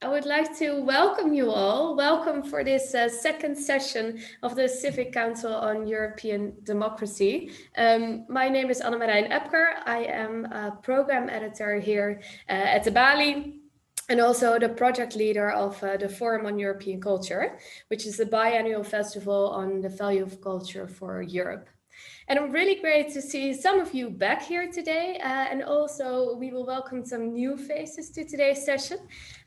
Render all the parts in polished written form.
I would like to welcome you all. Welcome for this second session of the Civic Council on European Democracy. My name is Annemarijn Epker. I am a program editor here at the Bali and also the project leader of the Forum on European Culture, which is a biannual festival on the value of culture for Europe. And I'm really great to see some of you back here today. And also we will welcome some new faces to today's session.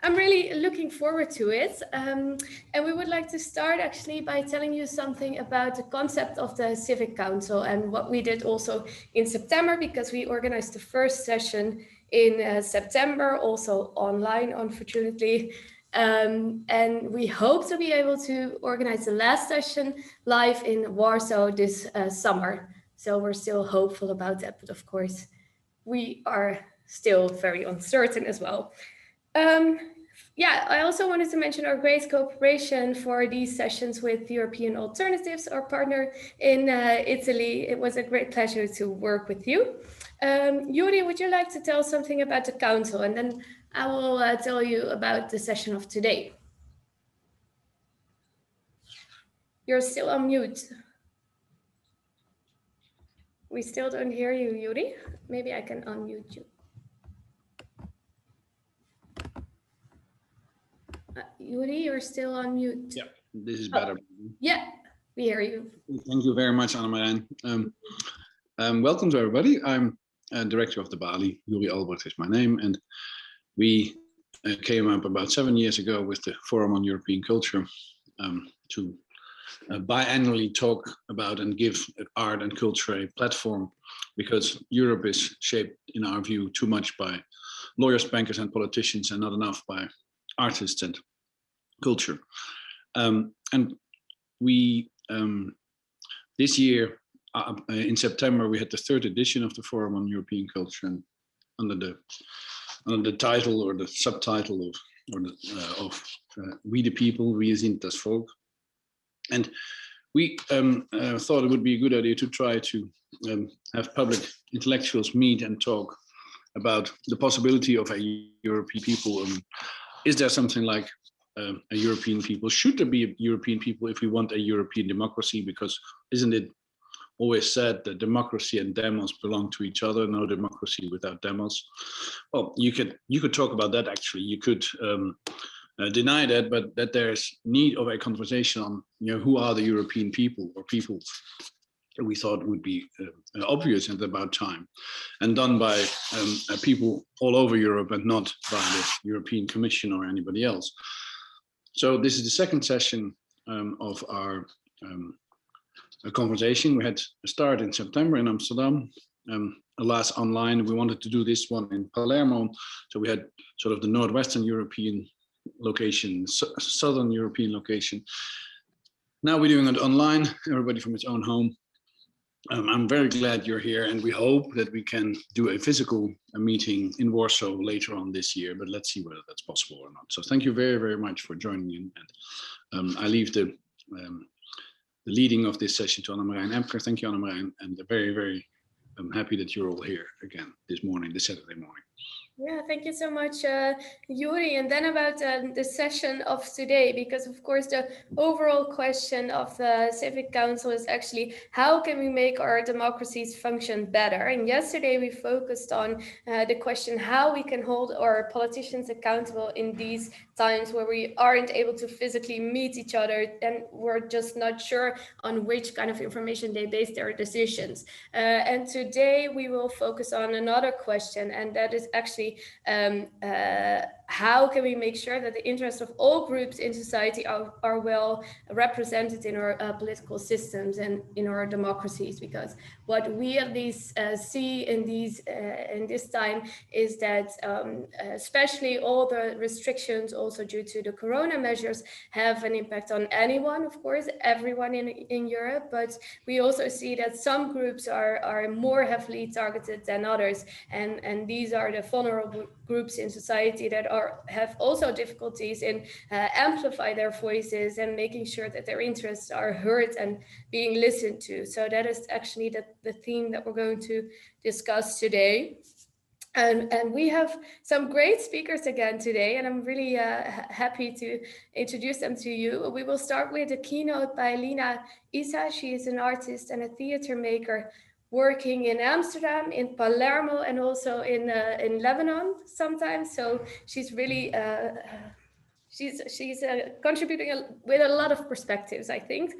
I'm really looking forward to it. And we would like to start actually by telling you something about the concept of the Civic Council and what we did also in September, because we organized the first session in September, also online, unfortunately. And we hope to be able to organize the last session live in Warsaw this summer. So we're still hopeful about that, but of course, we are still very uncertain as well. I also wanted to mention our great cooperation for these sessions with European Alternatives, our partner in Italy. It was a great pleasure to work with you. Yuri, would you like to tell something about the council? And then I will tell you about the session of today. You're still on mute. We still don't hear you, Yuri. Maybe I can unmute you. Yuri, you're still on mute. Yeah, this is better. Yeah, we hear you. Thank you very much, Annemarijn. Welcome to everybody. I'm director of the Bali. Yuri Albert is my name, and we came up about 7 years ago with the Forum on European Culture to biannually talk about and give art and culture a platform, because Europe is shaped, in our view, too much by lawyers, bankers, and politicians, and not enough by artists and culture. And we this year in September we had the third edition of the Forum on European Culture, and under the title or the subtitle of We the People, We sind das Volk. And we thought it would be a good idea to try to have public intellectuals meet and talk about the possibility of a European people. Is there something like a European people? Should there be a European people if we want a European democracy? Because isn't it always said that democracy and demos belong to each other? No democracy without demos. Well, you could talk about that actually. You could deny that, but that there's need of a conversation on who are the European people or peoples. We thought would be obvious and about time, and done by people all over Europe and not by the European Commission or anybody else. So this is the second session of our conversation. We had a start in September in Amsterdam, alas online. We wanted to do this one in Palermo, so we had sort of the Northwestern European location, Southern European location. Now we're doing it online, everybody from its own home. I'm very glad you're here, and we hope that we can do a physical meeting in Warsaw later on this year, but let's see whether that's possible or not. So thank you very, very much for joining in. And I leave the leading of this session to Annemarijn Epker. Thank you, Annemarijn, and very, very happy that you're all here again this morning, this Saturday morning. Yeah, thank you so much, Yuri. And then about the session of today, because of course the overall question of the Civic Council is actually how can we make our democracies function better? And yesterday we focused on the question how we can hold our politicians accountable in these times where we aren't able to physically meet each other, and we're just not sure on which kind of information they base their decisions. And today we will focus on another question, and that is actually how can we make sure that the interests of all groups in society are well represented in our political systems and in our democracies? Because what we at least see in this time is that especially all the restrictions also due to the corona measures have an impact on anyone, of course, everyone in Europe, but we also see that some groups are more heavily targeted than others, and these are the vulnerable groups in society that have also difficulties in amplify their voices and making sure that their interests are heard and being listened to. So that is actually the theme that we're going to discuss today. And we have some great speakers again today, and I'm really happy to introduce them to you. We will start with a keynote by Lina Isa. She is an artist and a theater maker working in Amsterdam, in Palermo, and also in Lebanon sometimes. So she's really she's contributing with a lot of perspectives, I think.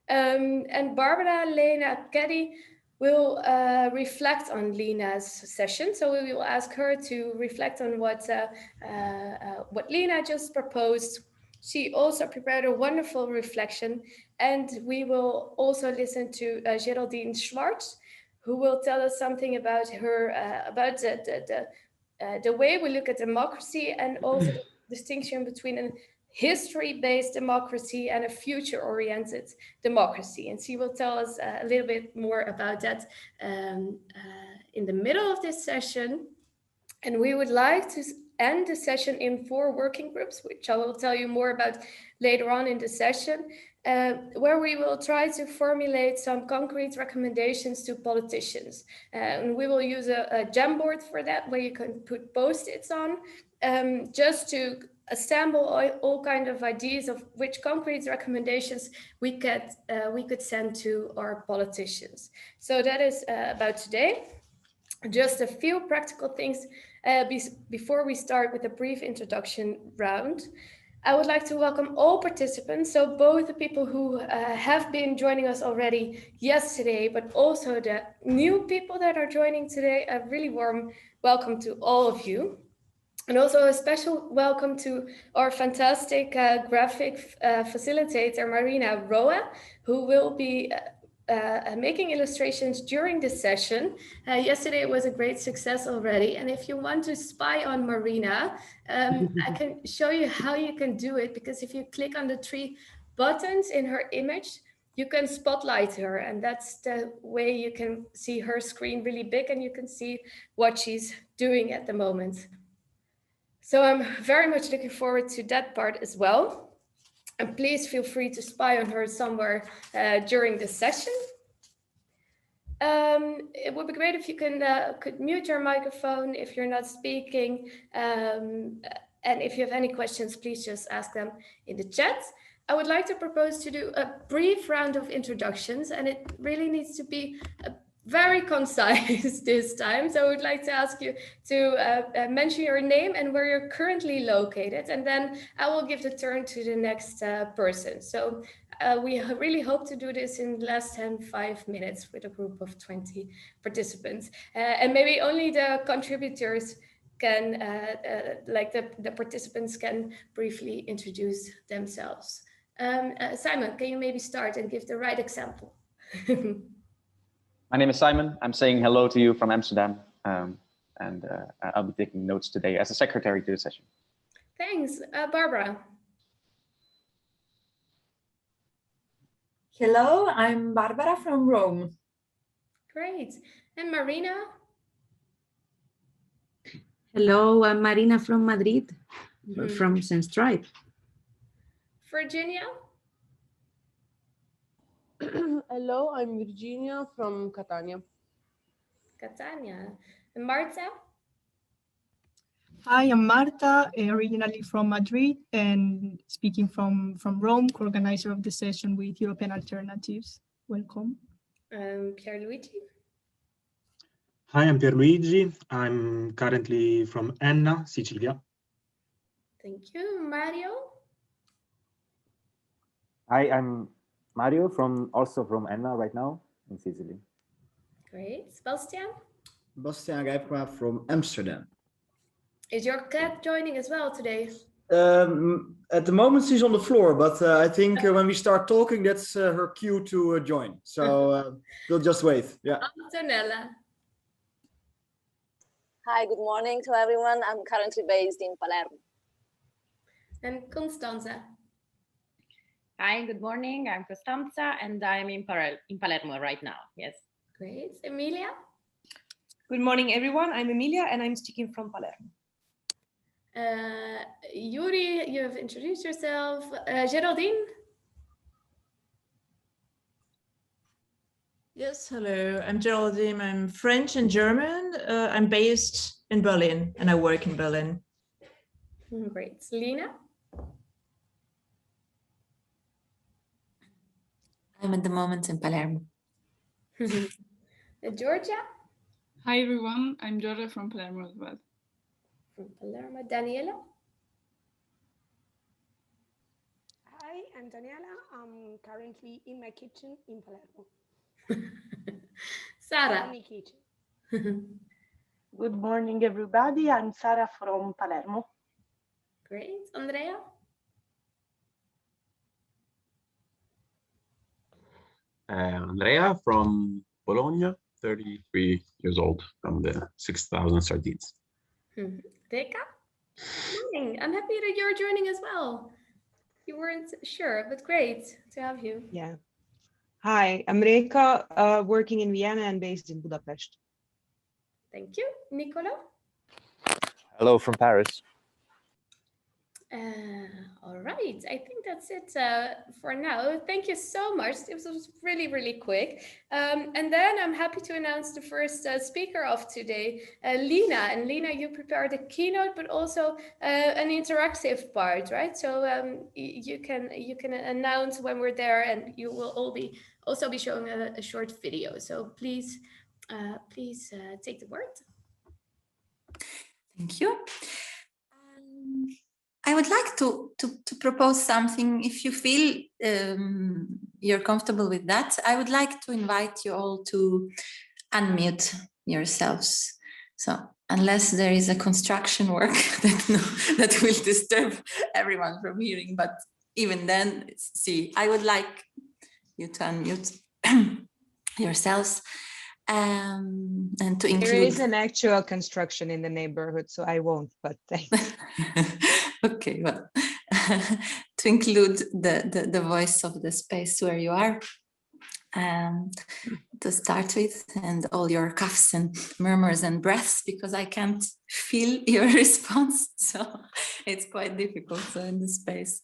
And Barbara Lena Keddy will reflect on Lina's session. So we will ask her to reflect on what Lina just proposed. She also prepared a wonderful reflection, and we will also listen to Geraldine Schwartz, who will tell us something about her about the way we look at democracy, and also the distinction between a history-based democracy and a future-oriented democracy. And she will tell us a little bit more about that in the middle of this session. And we would like to end the session in 4 working groups, which I will tell you more about later on in the session, where we will try to formulate some concrete recommendations to politicians. And we will use a Jamboard for that, where you can put post-its on, just to assemble all kind of ideas of which concrete recommendations we could send to our politicians. So that is about today. Just a few practical things before we start with a brief introduction round. I would like to welcome all participants, so both the people who have been joining us already yesterday, but also the new people that are joining today. A really warm welcome to all of you. And also a special welcome to our fantastic graphic facilitator, Marina Roa, who will be making illustrations during this session. Yesterday it was a great success already. And if you want to spy on Marina, I can show you how you can do it, because if you click on the 3 buttons in her image, you can spotlight her, and that's the way you can see her screen really big, and you can see what she's doing at the moment. So I'm very much looking forward to that part as well. And please feel free to spy on her somewhere during this session. It would be great if you could mute your microphone if you're not speaking. And if you have any questions, please just ask them in the chat. I would like to propose to do a brief round of introductions, and it really needs to be very concise this time. So I would like to ask you to mention your name and where you're currently located, and then I will give the turn to the next person. So we really hope to do this in less than 5 minutes with a group of 20 participants. And maybe only the contributors can, like the participants can briefly introduce themselves. Simon, can you maybe start and give the right example? My name is Simon. I'm saying hello to you from Amsterdam, and I'll be taking notes today as a secretary to the session. Thanks. Barbara. Hello, I'm Barbara from Rome. Great. And Marina? Hello, I'm Marina from Madrid, from Senstripe. Virginia? Hello, I'm Virginia from Catania. Catania. And Marta? Hi, I'm Marta, originally from Madrid and speaking from Rome, co-organizer of the session with European Alternatives. Welcome. Pierluigi? Hi, I'm Pierluigi. I'm currently from Enna, Sicilia. Thank you. Mario? Hi, I'm Mario, also from Enna right now in Sicily. Great. Sebastian? Bastiaan Rijpkema from Amsterdam. Is your cat joining as well today? At the moment she's on the floor, but I think when we start talking, that's her cue to join. So we'll just wait. Yeah. Antonella? Hi, good morning to everyone. I'm currently based in Palermo. And Constanza? Hi, good morning. I'm Costanza and I'm in Palermo right now. Yes. Great. Emilia? Good morning, everyone. I'm Emilia and I'm speaking from Palermo. Yuri, you have introduced yourself. Geraldine? Yes, hello. I'm Geraldine. I'm French and German. I'm based in Berlin, and I work in Berlin. Great. Lina? I'm at the moment in Palermo. Georgia? Hi everyone, I'm Georgia from Palermo as well. From Palermo. Daniela? Hi, I'm Daniela. I'm currently in my kitchen in Palermo. Sara? Sunny kitchen. Good morning, everybody. I'm Sara from Palermo. Great. Andrea? Andrea from Bologna, 33 years old, from the 6,000 Sardines. Reka? Good morning. I'm happy that you're joining as well. You weren't sure, but great to have you. Yeah. Hi, I'm Reka, working in Vienna and based in Budapest. Thank you. Nicola? Hello from Paris. All right, I think that's it for now. Thank you so much. It was really, really quick. And then I'm happy to announce the first speaker of today, Lina. And Lina, you prepared a keynote, but also an interactive part, right? So you can announce when we're there, and you will also be showing a short video. So please take the word. Thank you. I would like to propose something. If you feel you're comfortable with that, I would like to invite you all to unmute yourselves. So unless there is a construction work that will disturb everyone from hearing, but even then, see, I would like you to unmute yourselves. And to include... There is an actual construction in the neighborhood, so I won't, but thanks. Okay, well, to include the voice of the space where you are, to start with, and all your coughs and murmurs and breaths, because I can't feel your response, so it's quite difficult in the space.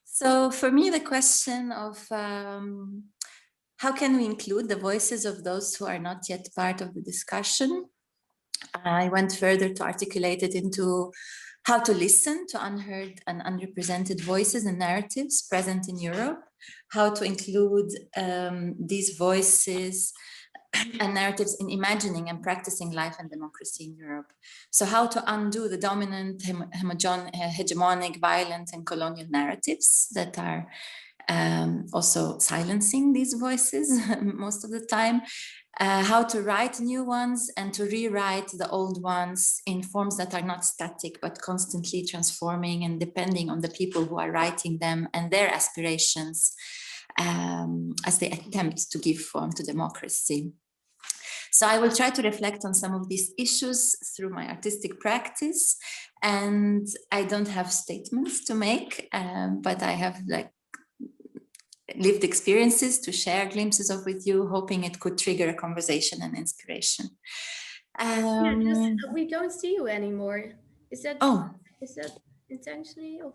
So for me, the question of how can we include the voices of those who are not yet part of the discussion? I went further to articulate it into how to listen to unheard and unrepresented voices and narratives present in Europe, how to include these voices and narratives in imagining and practicing life and democracy in Europe. So how to undo the dominant, hegemonic, violent and colonial narratives that are also silencing these voices most of the time, how to write new ones and to rewrite the old ones in forms that are not static but constantly transforming and depending on the people who are writing them and their aspirations as they attempt to give form to democracy. So I will try to reflect on some of these issues through my artistic practice, and I don't have statements to make, but I have lived experiences to share glimpses of with you, hoping it could trigger a conversation and inspiration. We don't see you anymore. Is that intentionally? Or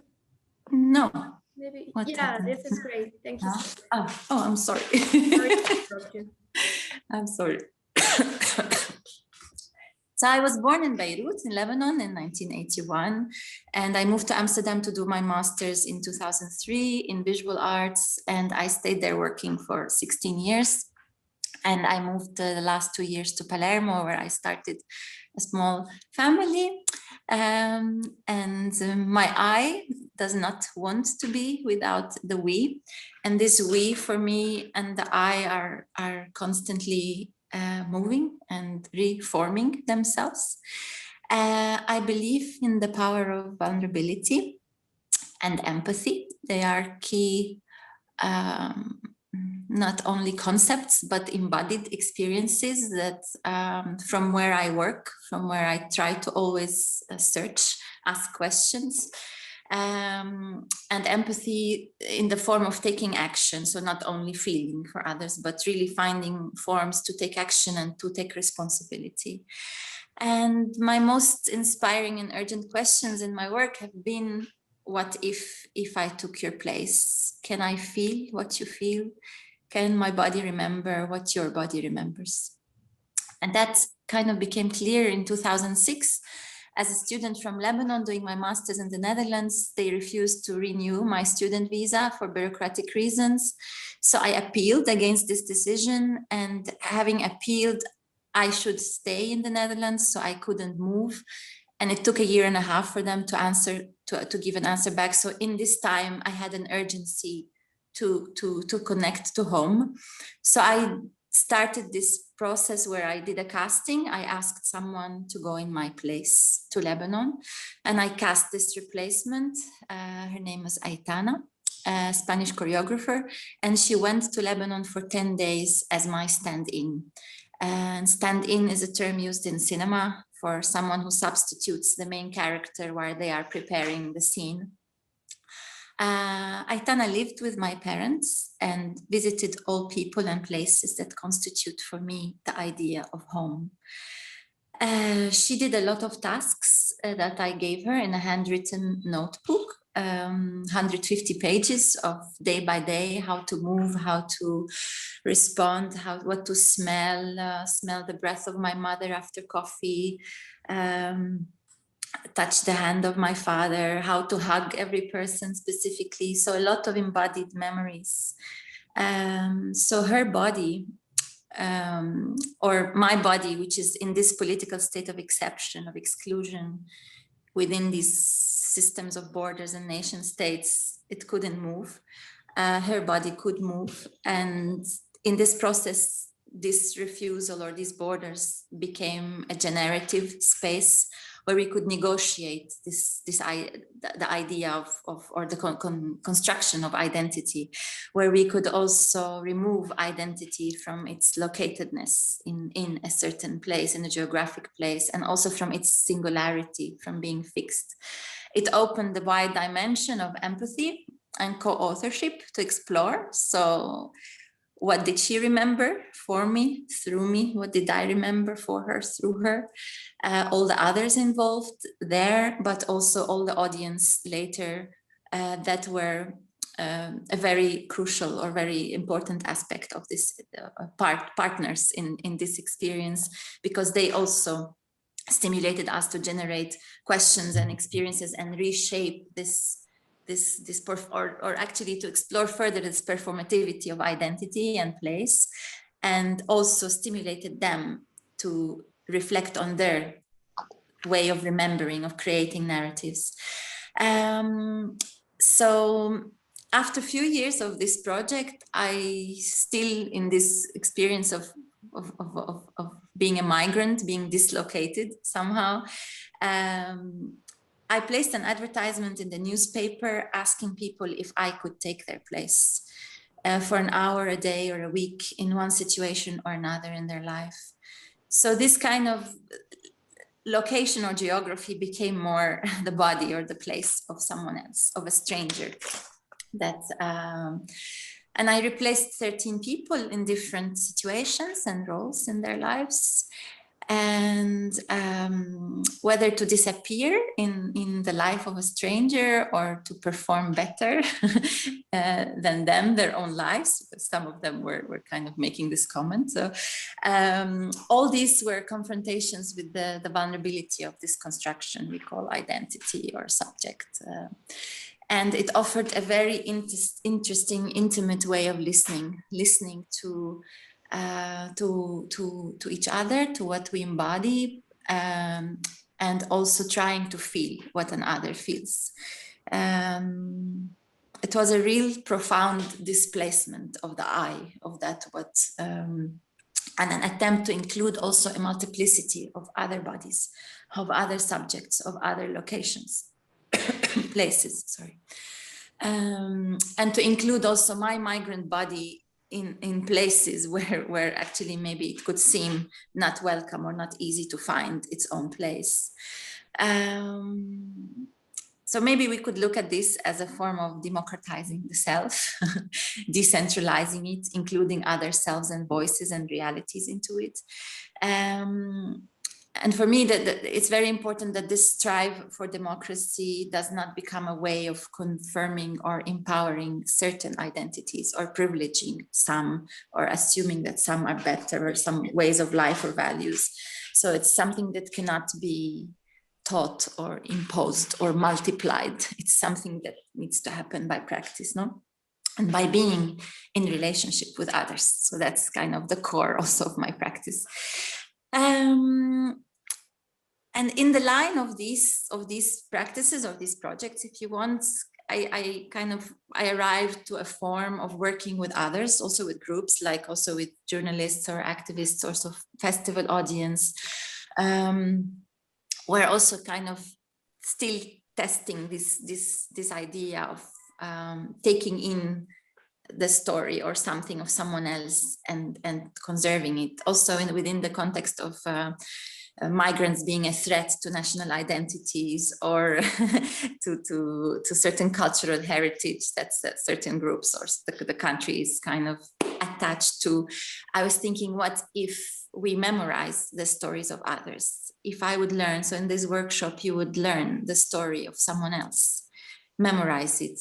no. Maybe. What happened? This is great. Thank you. Oh, I'm sorry. Sorry to interrupt you. I'm sorry. So I was born in Beirut, in Lebanon, in 1981, and I moved to Amsterdam to do my master's in 2003 in visual arts, and I stayed there working for 16 years. And I moved the last 2 years to Palermo, where I started a small family. And my I does not want to be without the we. And this we for me and the I are constantly moving and reforming themselves. I believe in the power of vulnerability and empathy. They are key, not only concepts, but embodied experiences that from where I work, from where I try to always search, ask questions. And empathy in the form of taking action, so not only feeling for others, but really finding forms to take action and to take responsibility. And my most inspiring and urgent questions in my work have been, what if I took your place? Can I feel what you feel? Can my body remember what your body remembers? And that kind of became clear in 2006. As a student from Lebanon doing my master's in the Netherlands, they refused to renew my student visa for bureaucratic reasons. So I appealed against this decision, and having appealed, I should stay in the Netherlands, so I couldn't move. And it took 1.5 years for them to give an answer back. So in this time, I had an urgency to connect to home. So I started this process where I did a casting. I asked someone to go in my place to Lebanon, and I cast this replacement. Her name was Aitana, a Spanish choreographer, and she went to Lebanon for 10 days as my stand-in. And stand-in is a term used in cinema for someone who substitutes the main character while they are preparing the scene. Aitana lived with my parents and visited all people and places that constitute for me the idea of home. She did a lot of tasks that I gave her in a handwritten notebook, 150 pages of day by day, how to move, how to respond, what to smell, smell the breath of my mother after coffee, touch the hand of my father, how to hug every person specifically. So a lot of embodied memories. So her body, or my body, which is in this political state of exception, of exclusion within these systems of borders and nation states, it couldn't move. Her body could move. And in this process, this refusal or these borders became a generative space where we could negotiate the idea or the construction of identity, where we could also remove identity from its locatedness in a certain place, in a geographic place, and also from its singularity, from being fixed. It opened the wide dimension of empathy and co-authorship to explore. So what did she remember for me, through me? What did I remember for her, through her? All the others involved there, but also all the audience later that were a very crucial or very important aspect of this partners in this experience, because they also stimulated us to generate questions and experiences and reshape or actually to explore further this performativity of identity and place, and also stimulated them to reflect on their way of remembering, of creating narratives. So after a few years of this project, I still in this experience of being a migrant, being dislocated somehow, I placed an advertisement in the newspaper asking people if I could take their place for an hour, a day, or a week in one situation or another in their life. So this kind of location or geography became more the body or the place of someone else, of a stranger. And I replaced 13 people in different situations and roles in their lives. And whether to disappear in the life of a stranger or to perform better than them, their own lives. Some of them were kind of making this comment. So all these were confrontations with the vulnerability of this construction we call identity or subject. And it offered a very interesting, intimate way of listening to each other, to what we embody, and also trying to feel what another feels. It was a real profound displacement of the I, of that what, and an attempt to include also a multiplicity of other bodies, of other subjects, of other locations, places, sorry. And to include also my migrant body in places where actually maybe it could seem not welcome or not easy to find its own place. So maybe we could look at this as a form of democratizing the self, decentralizing it, including other selves and voices and realities into it. And for me, it's very important that this strive for democracy does not become a way of confirming or empowering certain identities or privileging some or assuming that some are better or some ways of life or values. So it's something that cannot be taught or imposed or multiplied. It's something that needs to happen by practice, no? And by being in relationship with others. So that's kind of the core also of my practice. And in the line of these practices, of these projects, if you want, I arrived to a form of working with others, also with groups, like also with journalists or activists, also festival audience, we're also kind of still testing this idea of taking in the story or something of someone else and conserving it, also within the context of migrants being a threat to national identities or to certain cultural heritage that certain groups or the country is kind of attached to. I was thinking, what if we memorize the stories of others? If I would learn, so in this workshop, you would learn the story of someone else, memorize it,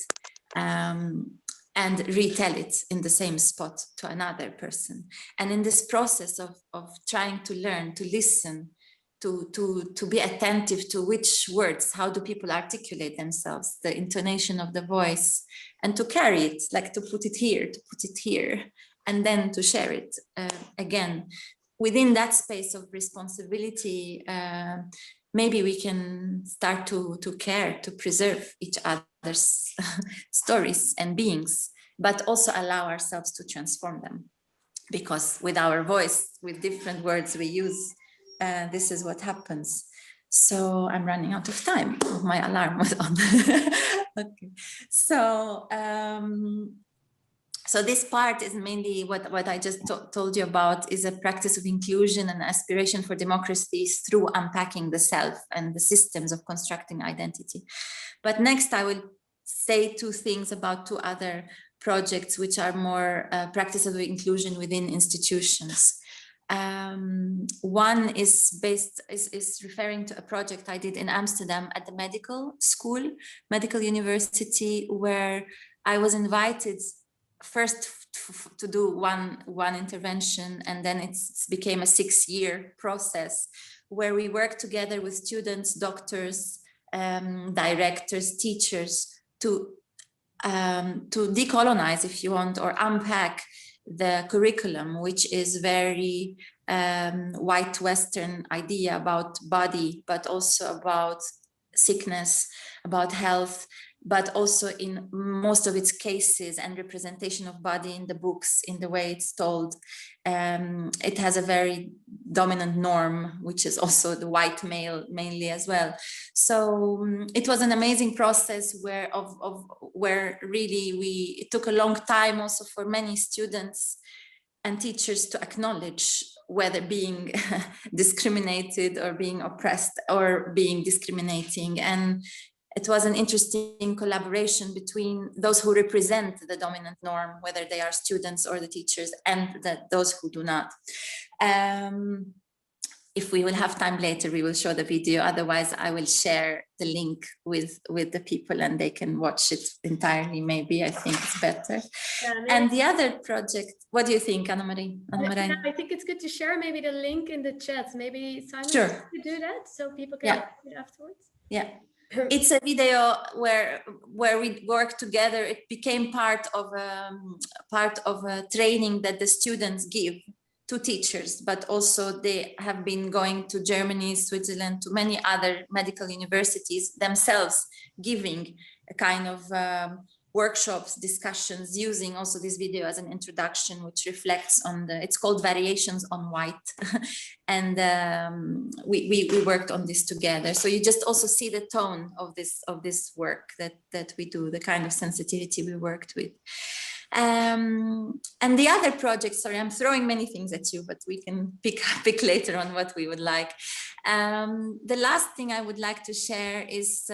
and retell it in the same spot to another person. And in this process of trying to learn, to listen, to be attentive to which words, how do people articulate themselves, the intonation of the voice, and to carry it, like to put it here, and then to share it. Again, within that space of responsibility, maybe we can start to care, to preserve each other's stories and beings, but also allow ourselves to transform them. Because with our voice, with different words we use, this is what happens. So I'm running out of time. My alarm was on. Okay. So, so this part is mainly what I just told you about, is a practice of inclusion and aspiration for democracies through unpacking the self and the systems of constructing identity. But next I will say two things about two other projects which are more practice of inclusion within institutions. One is referring to a project I did in Amsterdam at the medical school, medical university, where I was invited first to do one intervention, and then it became a 6-year process where we worked together with students, doctors, directors, teachers to decolonize, if you want, or unpack the curriculum, which is very white Western idea about body, but also about sickness, about health, but also in most of its cases and representation of body in the books, in the way it's told. It has a very dominant norm, which is also the white male mainly as well. So it was an amazing process where really it took a long time also for many students and teachers to acknowledge whether being discriminated or being oppressed or being discriminating. And it was an interesting collaboration between those who represent the dominant norm, whether they are students or the teachers, and those who do not. If we will have time later, we will show the video. Otherwise, I will share the link with the people and they can watch it entirely. Maybe I think it's better. Yeah, and the other project, what do you think, Anna-Marie? Yeah, I think it's good to share maybe the link in the chat. Maybe Simon could do that so people can watch it afterwards. Yeah. It's a video where we work together. It became part of a training that the students give to teachers, but also they have been going to Germany, Switzerland, to many other medical universities themselves, giving a kind of workshops, discussions, using also this video as an introduction, which reflects on it's called Variations on White. And we worked on this together. So you just also see the tone of this work that we do, the kind of sensitivity we worked with. And the other project, sorry, I'm throwing many things at you, but we can pick later on what we would like. The last thing I would like to share is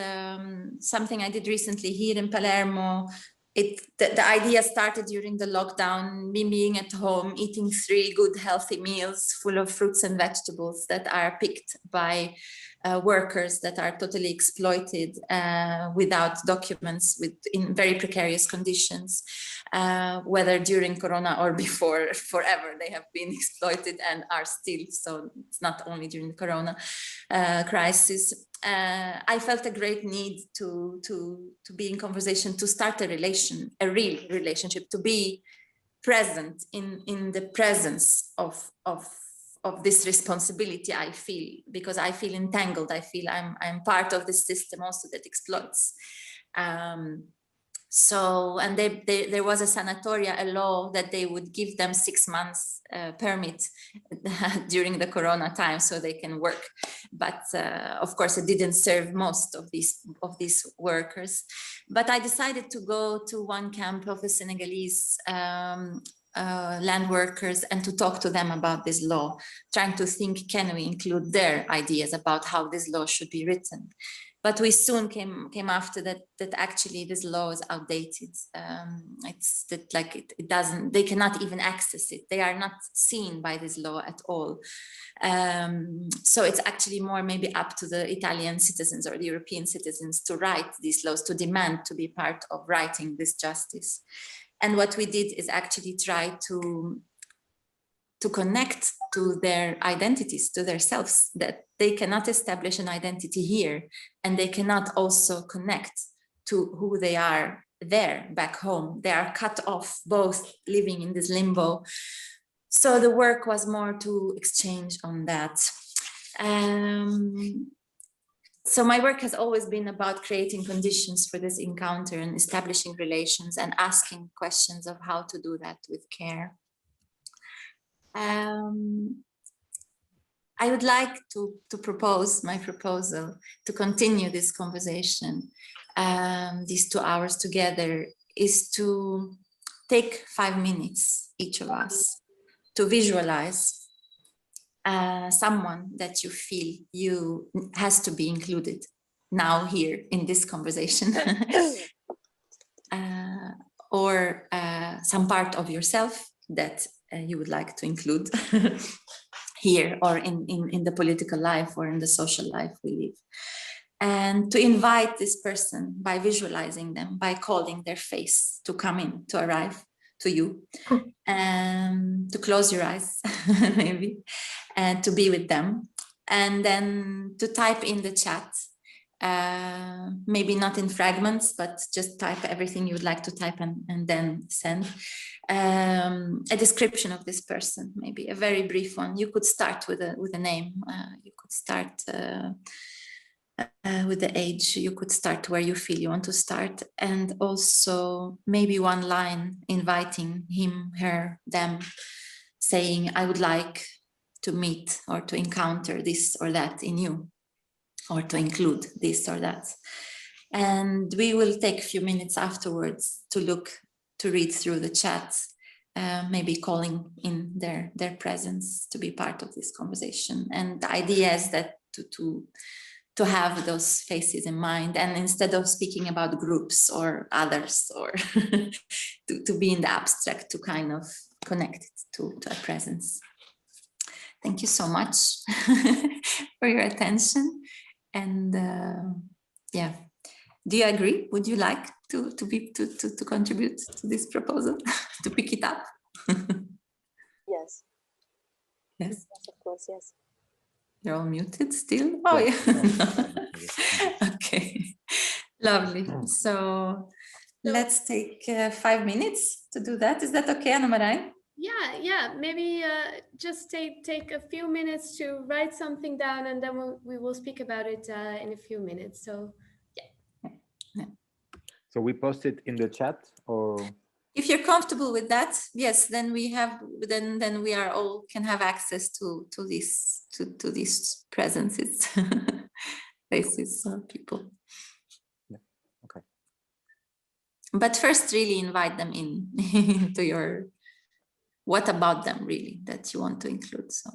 something I did recently here in Palermo the idea started during the lockdown, me being at home, eating 3 good healthy meals full of fruits and vegetables that are picked by workers that are totally exploited without documents, in very precarious conditions, whether during Corona or before, forever they have been exploited and are still. So it's not only during the Corona crisis. I felt a great need to be in conversation, to start a real relationship, to be present in the presence of this responsibility I feel, because I feel entangled. I feel I'm part of this system also that exploits. So, and there was a sanatoria, a law that they would give them 6 months permit during the Corona time so they can work. But of course, it didn't serve most of these workers. But I decided to go to one camp of the Senegalese land workers and to talk to them about this law, trying to think, can we include their ideas about how this law should be written? But we soon came after that actually this law is outdated. It's that like it doesn't, they cannot even access it. They are not seen by this law at all. So it's actually more maybe up to the Italian citizens or the European citizens to write these laws, to demand to be part of writing this justice. And what we did is actually try to connect to their identities, to their selves, that they cannot establish an identity here, and they cannot also connect to who they are there back home. They are cut off, both living in this limbo. So the work was more to exchange on that. So my work has always been about creating conditions for this encounter and establishing relations and asking questions of how to do that with care. I would like to propose my proposal to continue this conversation, these 2 hours together, is to take 5 minutes, each of us, to visualize someone that you feel has to be included now here in this conversation, or some part of yourself that you would like to include here or in the political life or in the social life we live. And to invite this person by visualizing them, by calling their face to come in, to arrive to you, and to close your eyes maybe, and to be with them. And then to type in the chat, maybe not in fragments, but just type everything you would like to type and then send a description of this person, maybe a very brief one. You could start with a name, you could start with the age, you could start where you feel you want to start, and also maybe one line inviting him, her, them, saying, I would like to meet or to encounter this or that in you, or to include this or that. And we will take a few minutes afterwards to read through the chat, maybe calling in their presence to be part of this conversation. And the idea is that to have those faces in mind, and instead of speaking about groups or others, or to be in the abstract, to kind of connect it to a presence. Thank you so much for your attention. And yeah, do you agree? Would you like to contribute to this proposal, to pick it up? Yes. Yes. Yes, of course, yes. You're all muted still? Oh, yeah. Okay, lovely. So let's take 5 minutes to do that. Is that okay, Anna Marijn? Yeah, maybe just take a few minutes to write something down, and then we will speak about it in a few minutes. So yeah. So we post it in the chat, or if you're comfortable with that, yes, then we have then we are all can have access to these presences, faces, people. Yeah. Okay. But first, really invite them into your. What about them really that you want to include? So.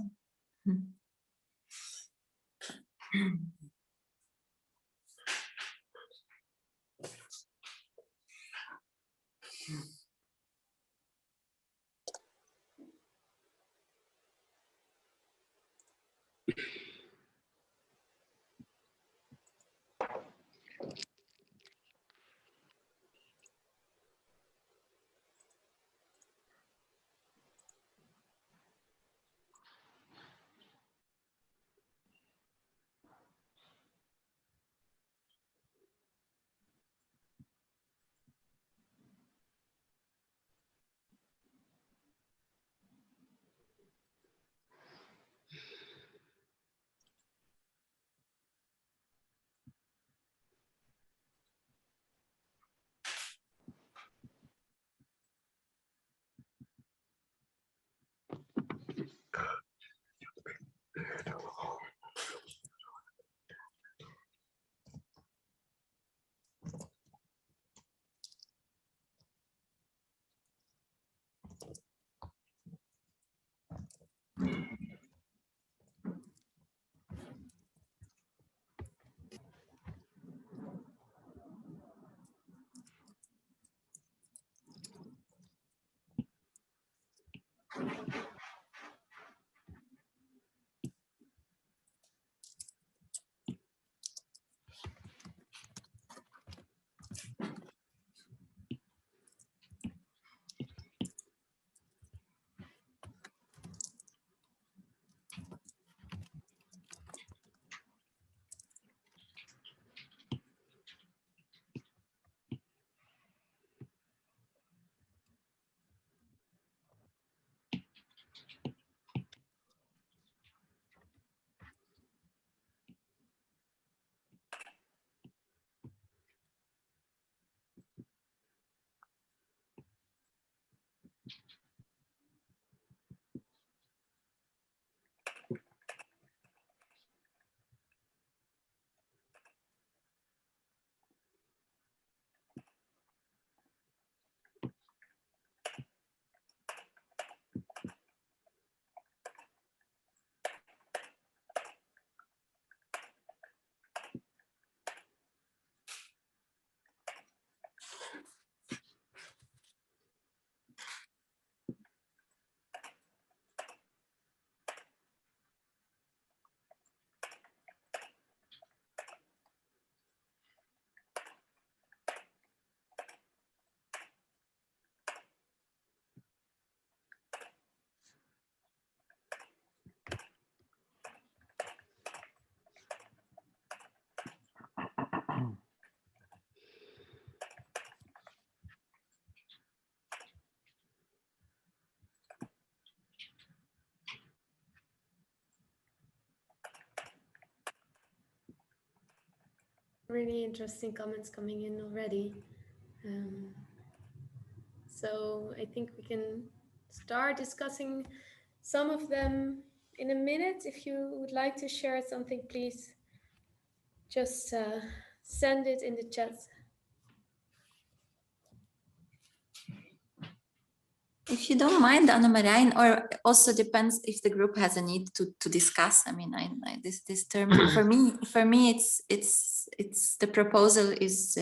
Really interesting comments coming in already. So I think we can start discussing some of them in a minute. If you would like to share something, please just send it in the chat. If you don't mind, Anna-Marijn, or also depends if the group has a need to discuss. I mean, this term for me, it's the proposal is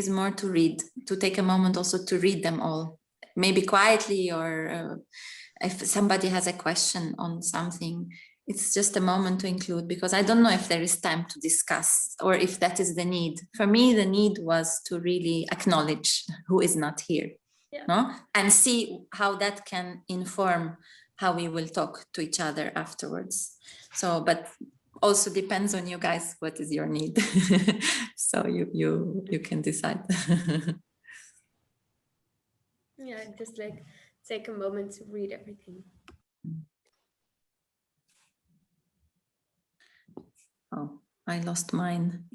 more to read, to take a moment also to read them all, maybe quietly, or if somebody has a question on something, it's just a moment to include, because I don't know if there is time to discuss or if that is the need. For me, the need was to really acknowledge who is not here. Yeah. No? And see how that can inform how we will talk to each other afterwards. So, but also depends on you guys, what is your need? So you can decide. Yeah, just like take a moment to read everything. Oh, I lost mine.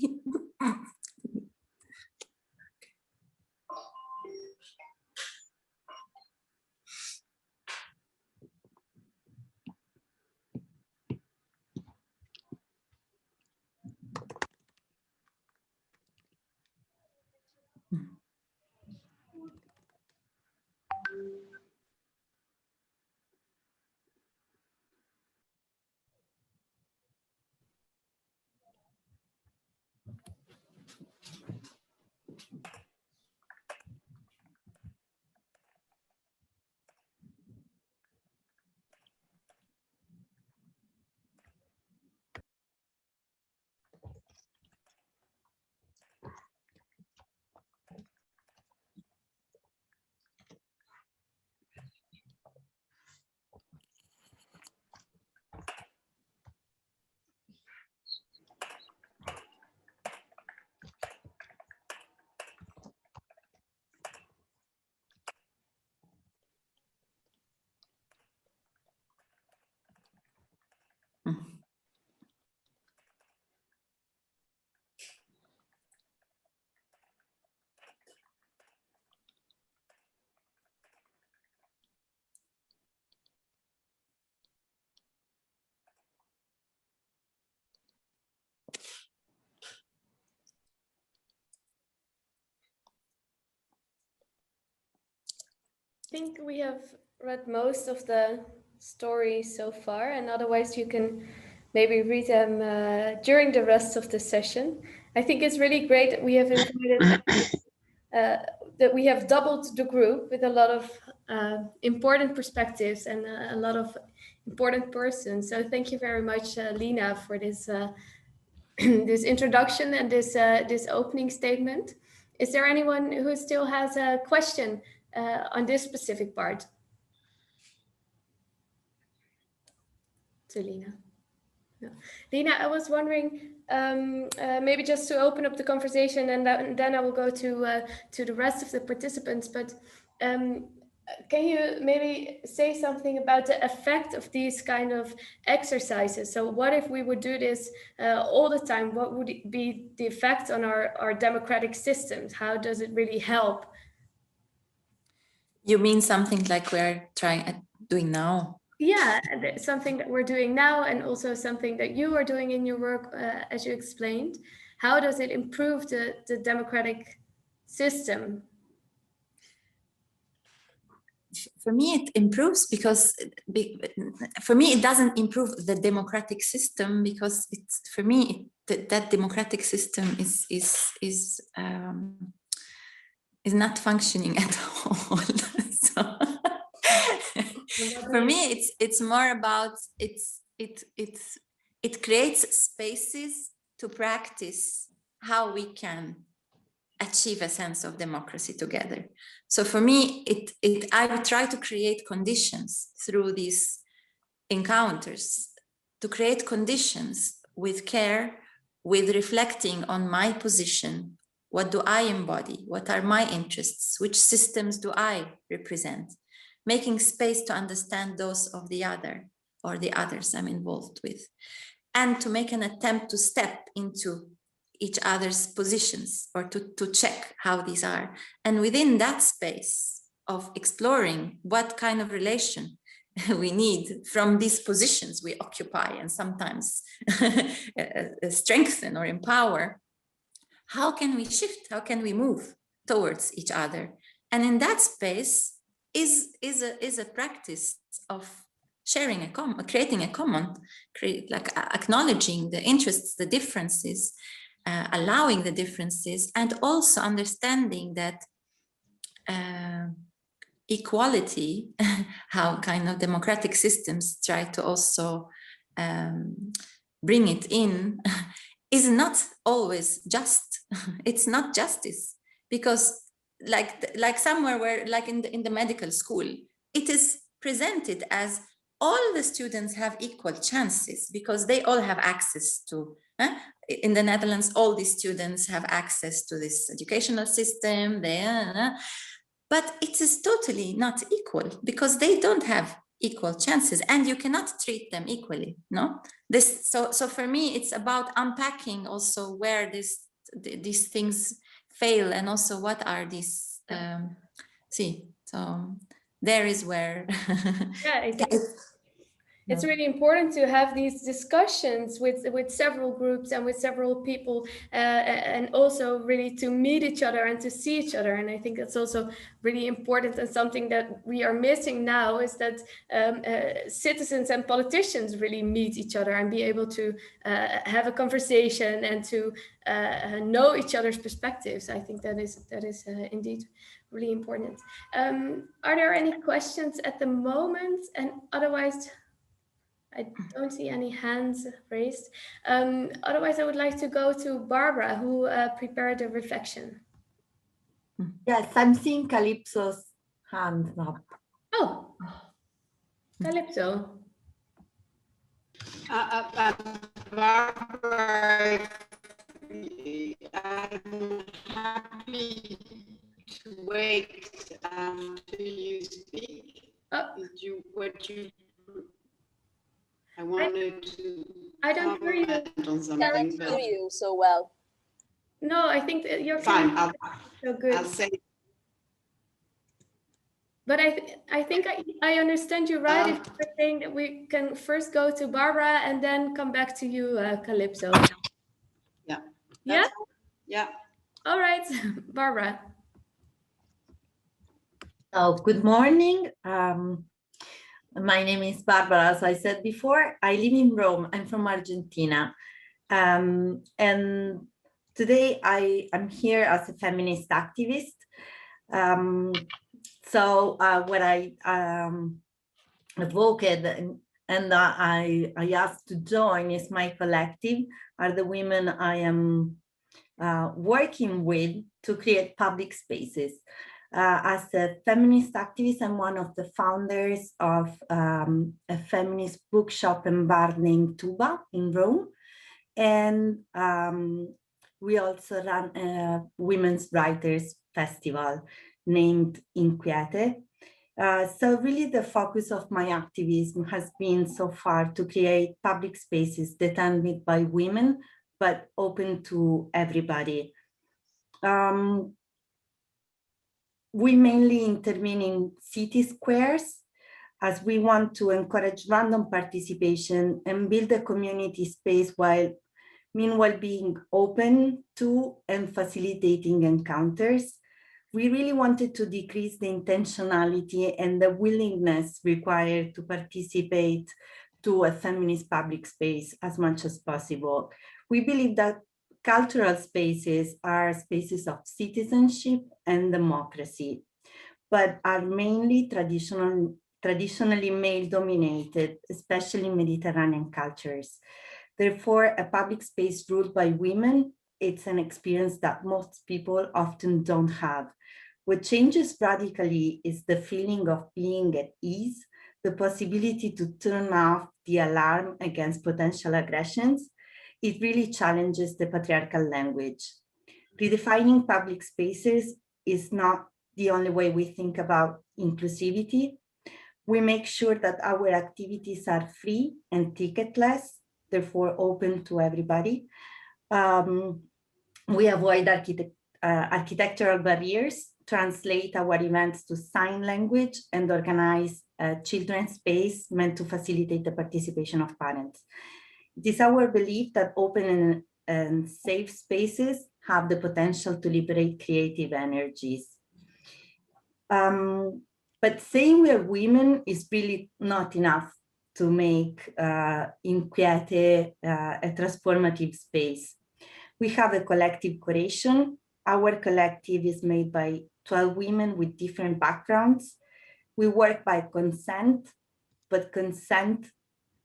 think we have read most of the stories so far, and otherwise you can maybe read them during the rest of the session. I think it's really great that we have invited, that we have doubled the group with a lot of important perspectives and a lot of important persons. So thank you very much, Lina, for this this introduction and this opening statement. Is there anyone who still has a question on this specific part? To Lina. No. Lina, I was wondering, maybe just to open up the conversation, and then I will go to the rest of the participants. But can you maybe say something about the effect of these kind of exercises? So, what if we would do this all the time? What would be the effect on our democratic systems? How does it really help? You mean something like we're doing now? Yeah, something that we're doing now, and also something that you are doing in your work, as you explained. How does it improve the democratic system? For me, it improves because for me, it doesn't improve the democratic system, because it's, for me, that democratic system is not functioning at all. So for me, it's more about it creates spaces to practice how we can achieve a sense of democracy together. So for me, I try to create conditions through these encounters, to create conditions with care, with reflecting on my position. What do I embody? What are my interests? Which systems do I represent? Making space to understand those of the other or the others I'm involved with, and to make an attempt to step into each other's positions, or to check how these are. And within that space of exploring what kind of relation we need from these positions we occupy and sometimes strengthen or empower, how can we shift? How can we move towards each other? And in that space is a practice of sharing creating a common, like acknowledging the interests, the differences, allowing the differences, and also understanding that equality, how kind of democratic systems try to also bring it in, is not always just. It's not justice, because like somewhere where, like in the medical school, it is presented as all the students have equal chances because they all have access to, in the Netherlands, all these students have access to this educational system, but it is totally not equal because they don't have equal chances, and you cannot treat them equally, no? So for me, it's about unpacking also where these things fail, and also what are these, so there is where yeah, I think it's really important to have these discussions with several groups and with several people, and also really to meet each other and to see each other. And I think that's also really important, and something that we are missing now is that citizens and politicians really meet each other and be able to have a conversation and to know each other's perspectives. I think that is indeed really important. Are there any questions at the moment? And otherwise, I don't see any hands raised. Otherwise, I would like to go to Barbara, who prepared the reflection. Yes, I'm seeing Calypso's hand up. Oh, Calypso. Barbara, I'm happy to wait till you speak. I wanted to. I don't hear you. On something, Can't hear you so well. No, I think that you're fine. So good. I'll say. But I think I understand you right if you're saying that we can first go to Barbara and then come back to you, Calypso. Yeah. Yeah? Yeah. All right, Barbara. Oh, good morning. My name is Barbara, as I said before. I live in Rome. I'm from Argentina. And today I'm here as a feminist activist. So what I advocate and I asked to join is my collective, are the women I am working with to create public spaces. As a feminist activist, I'm one of the founders of a feminist bookshop and bar named Tuba in Rome. And we also run a women's writers festival named Inquiete. So really the focus of my activism has been so far to create public spaces that are made by women, but open to everybody. We mainly intervene in city squares as we want to encourage random participation and build a community space while meanwhile being open to and facilitating encounters. We really wanted to decrease the intentionality and the willingness required to participate to a feminist public space as much as possible. We believe that cultural spaces are spaces of citizenship and democracy, but are mainly traditionally male-dominated, especially in Mediterranean cultures. Therefore, a public space ruled by women, it's an experience that most people often don't have. What changes radically is the feeling of being at ease, the possibility to turn off the alarm against potential aggressions. It really challenges the patriarchal language. Redefining public spaces is not the only way we think about inclusivity. We make sure that our activities are free and ticketless, therefore open to everybody. We avoid architectural barriers, translate our events to sign language, and organize a children's space meant to facilitate the participation of parents. It is our belief that open and safe spaces have the potential to liberate creative energies. But saying we're women is really not enough to make Inquiete a transformative space. We have a collective curation. Our collective is made by 12 women with different backgrounds. We work by consent, but consent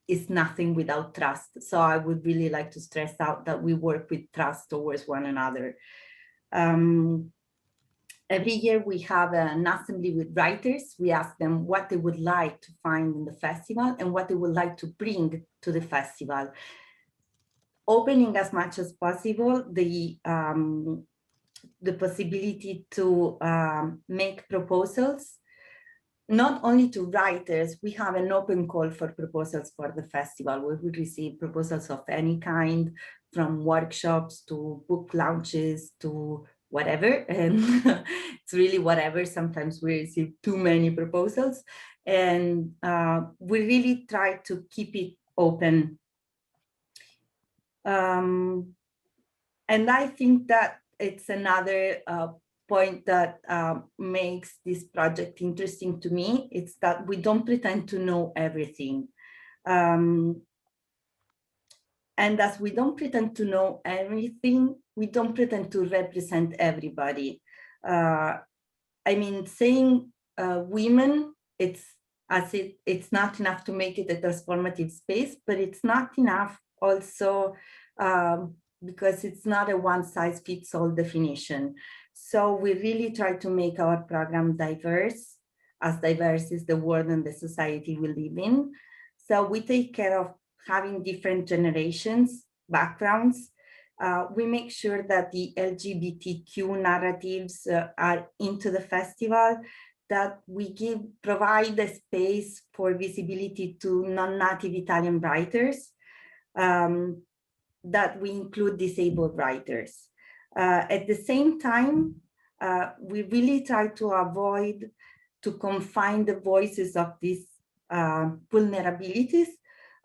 is nothing without trust. So I would really like to stress out that we work with trust towards one another. Every year we have an assembly with writers. We ask them what they would like to find in the festival and what they would like to bring to the festival. Opening as much as possible the possibility to make proposals, not only to writers. We have an open call for proposals for the festival. We will receive proposals of any kind, from workshops to book launches to whatever, and it's really whatever. Sometimes we receive too many proposals, and we really try to keep it open. And I think that it's another point that makes this project interesting to me. It's that we don't pretend to know everything. And as we don't pretend to know everything, we don't pretend to represent everybody. I mean, saying women, it's not enough to make it a transformative space, but it's not enough also because it's not a one-size-fits-all definition. So we really try to make our program diverse as the world and the society we live in. So we take care of having different generations, backgrounds. We make sure that the LGBTQ narratives are into the festival, that we provide a space for visibility to non-native Italian writers, that we include disabled writers. At the same time, we really try to avoid to confine the voices of these vulnerabilities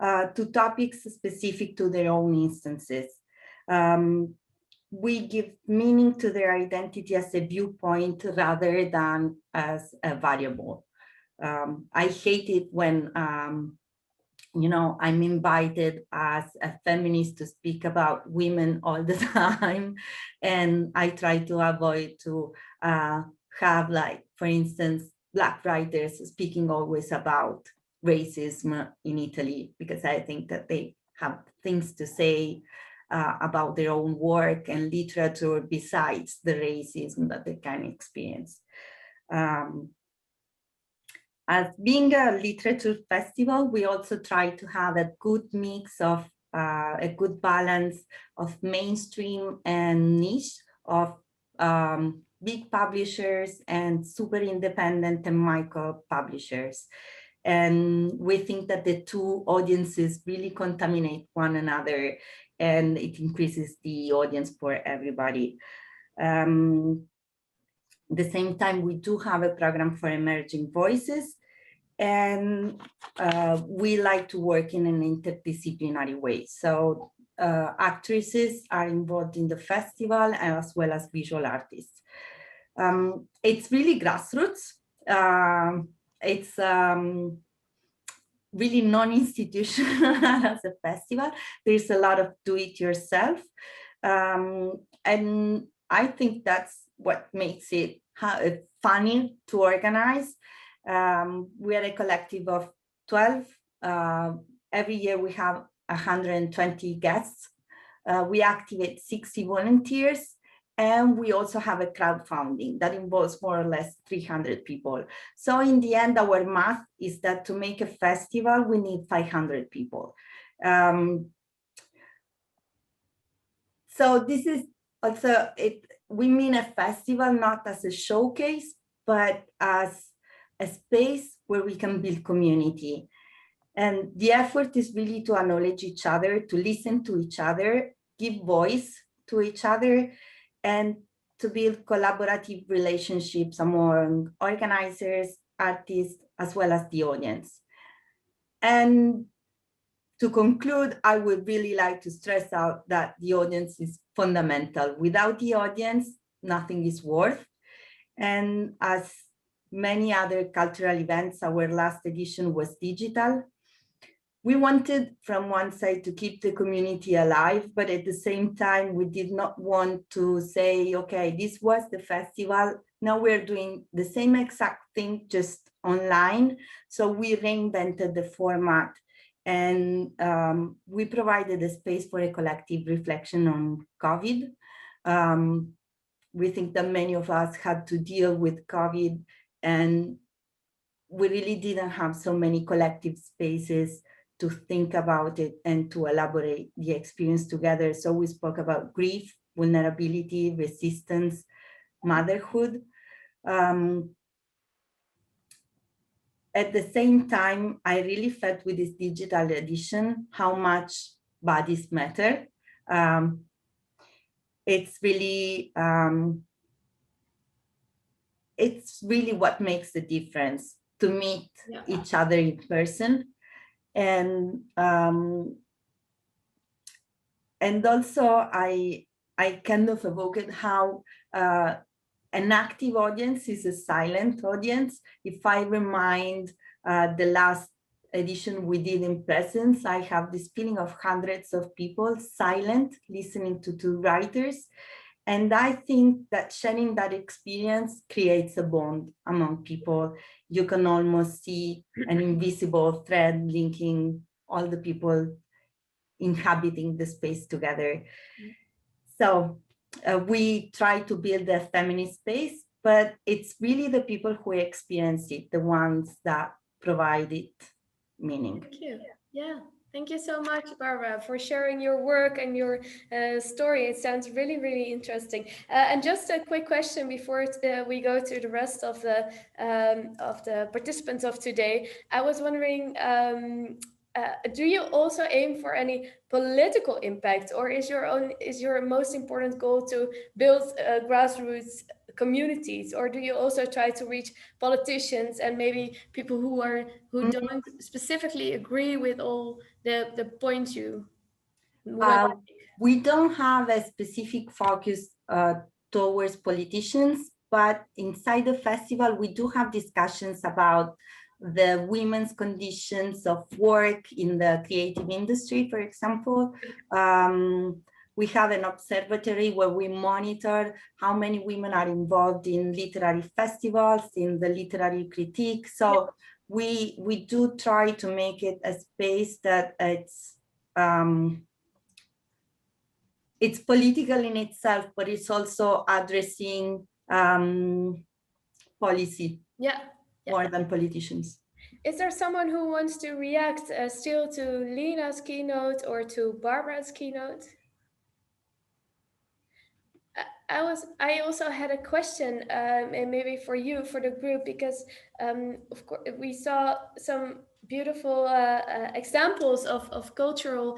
to topics specific to their own instances. we give meaning to their identity as a viewpoint rather than as a variable. I hate it when I'm invited as a feminist to speak about women all the time, and I try to avoid to have, like, for instance, Black writers speaking always about racism in Italy, because I think that they have things to say about their own work and literature besides the racism that they can experience. As being a literature festival, we also try to have a good mix of a good balance of mainstream and niche, of big publishers and super independent and micro publishers. And we think that the two audiences really contaminate one another, and it increases the audience for everybody. At the same time, we do have a program for emerging voices, and we like to work in an interdisciplinary way. So actresses are involved in the festival, as well as visual artists. It's really grassroots. It's really non-institutional as a festival. There's a lot of do-it-yourself. And I think that's what makes it funny to organize. We are a collective of 12. Every year we have 120 guests. We activate 60 volunteers, and we also have a crowdfunding that involves more or less 300 people. So in the end, our math is that to make a festival, we need 500 people. So this is also, we mean a festival not as a showcase, but as a space where we can build community. And the effort is really to acknowledge each other, to listen to each other, give voice to each other, and to build collaborative relationships among organizers, artists, as well as the audience. And to conclude, I would really like to stress out that the audience is fundamental. Without the audience, nothing is worth. And as many other cultural events, our last edition was digital. We wanted, from one side, to keep the community alive, but at the same time, we did not want to say, okay, this was the festival, now we're doing the same exact thing, just online. So we reinvented the format, and we provided a space for a collective reflection on COVID. We think that many of us had to deal with COVID, and we really didn't have so many collective spaces to think about it and to elaborate the experience together. So we spoke about grief, vulnerability, resistance, motherhood. At the same time, I really felt with this digital edition how much bodies matter. It's really what makes the difference, to meet each other in person. And also I kind of evoked how an active audience is a silent audience. If I remind the last edition we did in presence, I have this feeling of hundreds of people silent, listening to two writers. And I think that sharing that experience creates a bond among people. You can almost see an invisible thread linking all the people inhabiting the space together. So we try to build a feminist space, but it's really the people who experience it, the ones that provide it meaning. Thank you. Yeah. Thank you so much, Barbara, for sharing your work and your story. It sounds really, really interesting. And just a quick question before we go to the rest of the participants of today. I was wondering, do you also aim for any political impact, or is your most important goal to build grassroots communities, or do you also try to reach politicians and maybe people who don't specifically agree with all the points you We don't have a specific focus towards politicians, but inside the festival, we do have discussions about the women's conditions of work in the creative industry, for example. We have an observatory where we monitor how many women are involved in literary festivals, in the literary critique. So we do try to make it a space that it's political in itself, but it's also addressing policy more than politicians. Is there someone who wants to react still to Lina's keynote or to Barbara's keynote? I also had a question, and maybe for you, for the group, because of course we saw some beautiful examples of cultural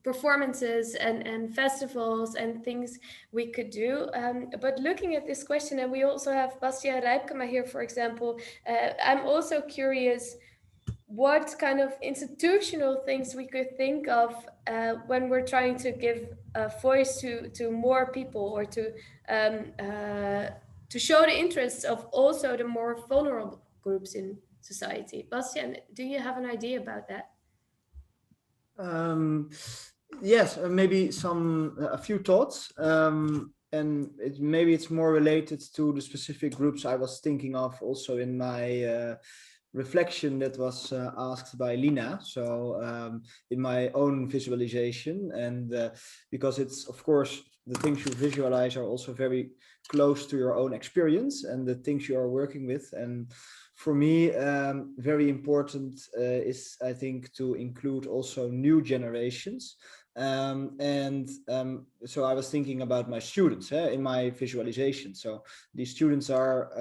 performances and festivals and things we could do. But looking at this question, and we also have Bastiaan Rijpkema here, for example, I'm also curious what kind of institutional things we could think of when we're trying to give a voice to more people, or to show the interests of also the more vulnerable groups in society. Bastiaan, do you have an idea about that? Yes, maybe a few thoughts. And maybe it's more related to the specific groups I was thinking of also in my reflection that was asked by Lina. So in my own visualization, and because it's, of course, the things you visualize are also very close to your own experience and the things you are working with. And for me, very important is, I think, to include also new generations. So I was thinking about my students in my visualization. So these students are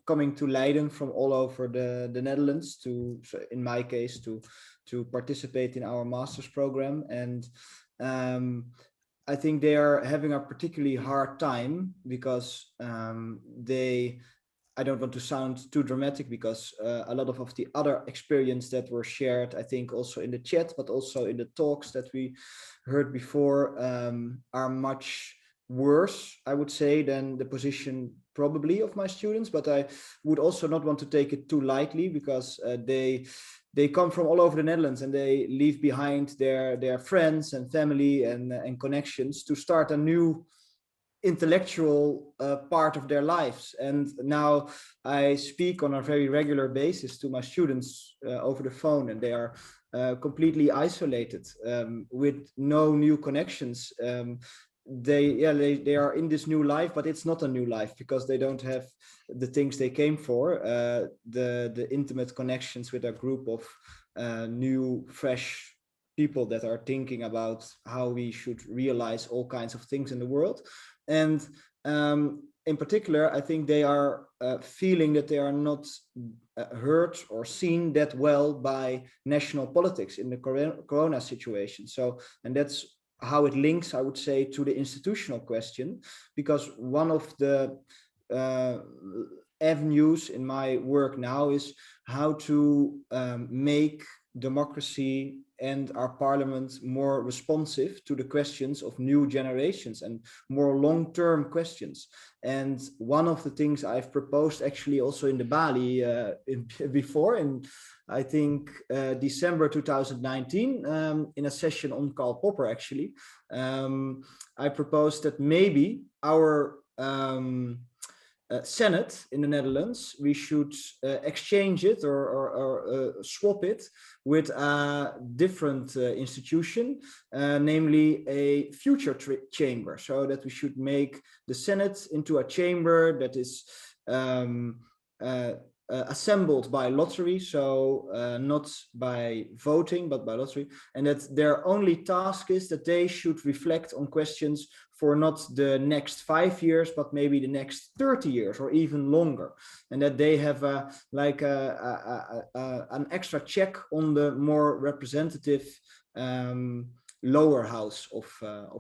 coming to Leiden from all over the Netherlands so in my case, to participate in our master's program. And I think they are having a particularly hard time because I don't want to sound too dramatic, because a lot of the other experience that were shared, I think also in the chat, but also in the talks that we heard before, are much worse, I would say, than the position probably of my students. But I would also not want to take it too lightly, because they come from all over the Netherlands, and they leave behind their friends and family and connections to start a new intellectual part of their lives. And now I speak on a very regular basis to my students over the phone, and they are completely isolated with no new connections. They are in this new life, but it's not a new life, because they don't have the things they came for, the intimate connections with a group of new, fresh people that are thinking about how we should realize all kinds of things in the world. And in particular, I think they are feeling that they are not heard or seen that well by national politics in the corona situation. So, and that's how it links, I would say, to the institutional question, because one of the avenues in my work now is how to make democracy and our parliament more responsive to the questions of new generations and more long-term questions. And one of the things I've proposed actually also in the Bali before, in I think December 2019, in a session on Karl Popper, actually, I proposed that maybe our Senate in the Netherlands, we should exchange it or swap it with a different institution, namely a future chamber, so that we should make the Senate into a chamber that is assembled by lottery, so not by voting, but by lottery, and that their only task is that they should reflect on questions for not the next 5 years, but maybe the next 30 years or even longer, and that they have an extra check on the more representative lower house of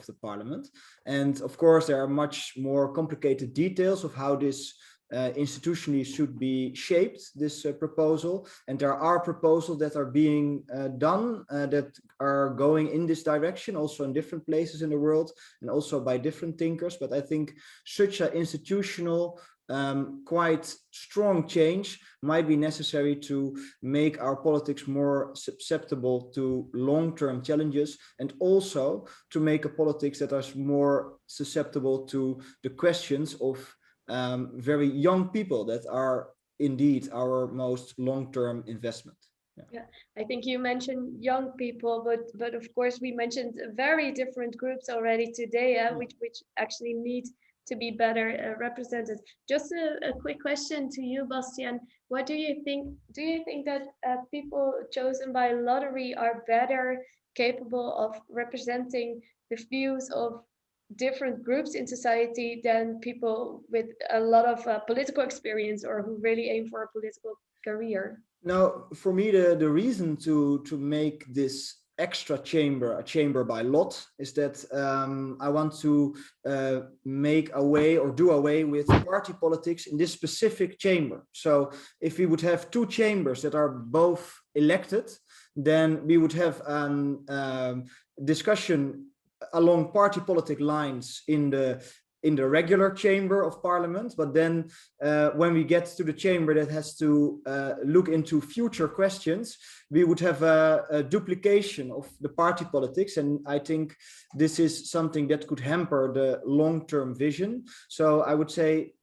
the parliament. And of course, there are much more complicated details of how this institutionally should be shaped, this proposal. And there are proposals that are being done that are going in this direction, also in different places in the world and also by different thinkers. But I think such an institutional quite strong change might be necessary to make our politics more susceptible to long-term challenges, and also to make a politics that is more susceptible to the questions of very young people that are indeed our most long-term investment. Yeah, I think you mentioned young people, but of course we mentioned very different groups already today, which actually need to be better represented. Just a quick question to you, Bastian. What do you think? Do you think that people chosen by lottery are better capable of representing the views of different groups in society than people with a lot of political experience or who really aim for a political career? Now, for me, the reason to make this extra chamber a chamber by lot is that I want to make away or do away with party politics in this specific chamber. So if we would have two chambers that are both elected, then we would have discussion along party politic lines in the regular chamber of parliament, but then when we get to the chamber that has to look into future questions, we would have a duplication of the party politics, and I think this is something that could hamper the long-term vision. So I would say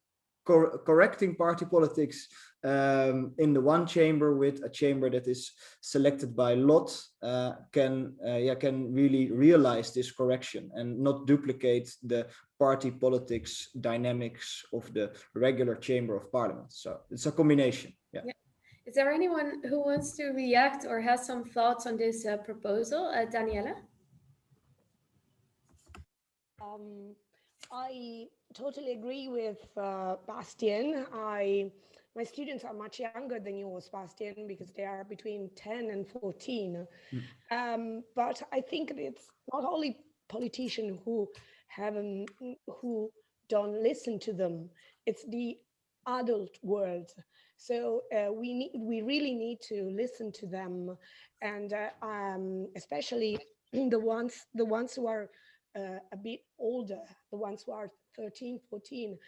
correcting party politics in the one chamber with a chamber that is selected by lot can really realize this correction and not duplicate the party politics dynamics of the regular chamber of parliament. So it's a combination. Yeah. Is there anyone who wants to react or has some thoughts on this proposal? Daniela? I totally agree with Bastian. My students are much younger than yours, Bastian, because they are between 10 and 14. But I think it's not only politicians who don't listen to them, it's the adult world. So we really need to listen to them, and especially the ones who are a bit older, the ones who are 13, 14.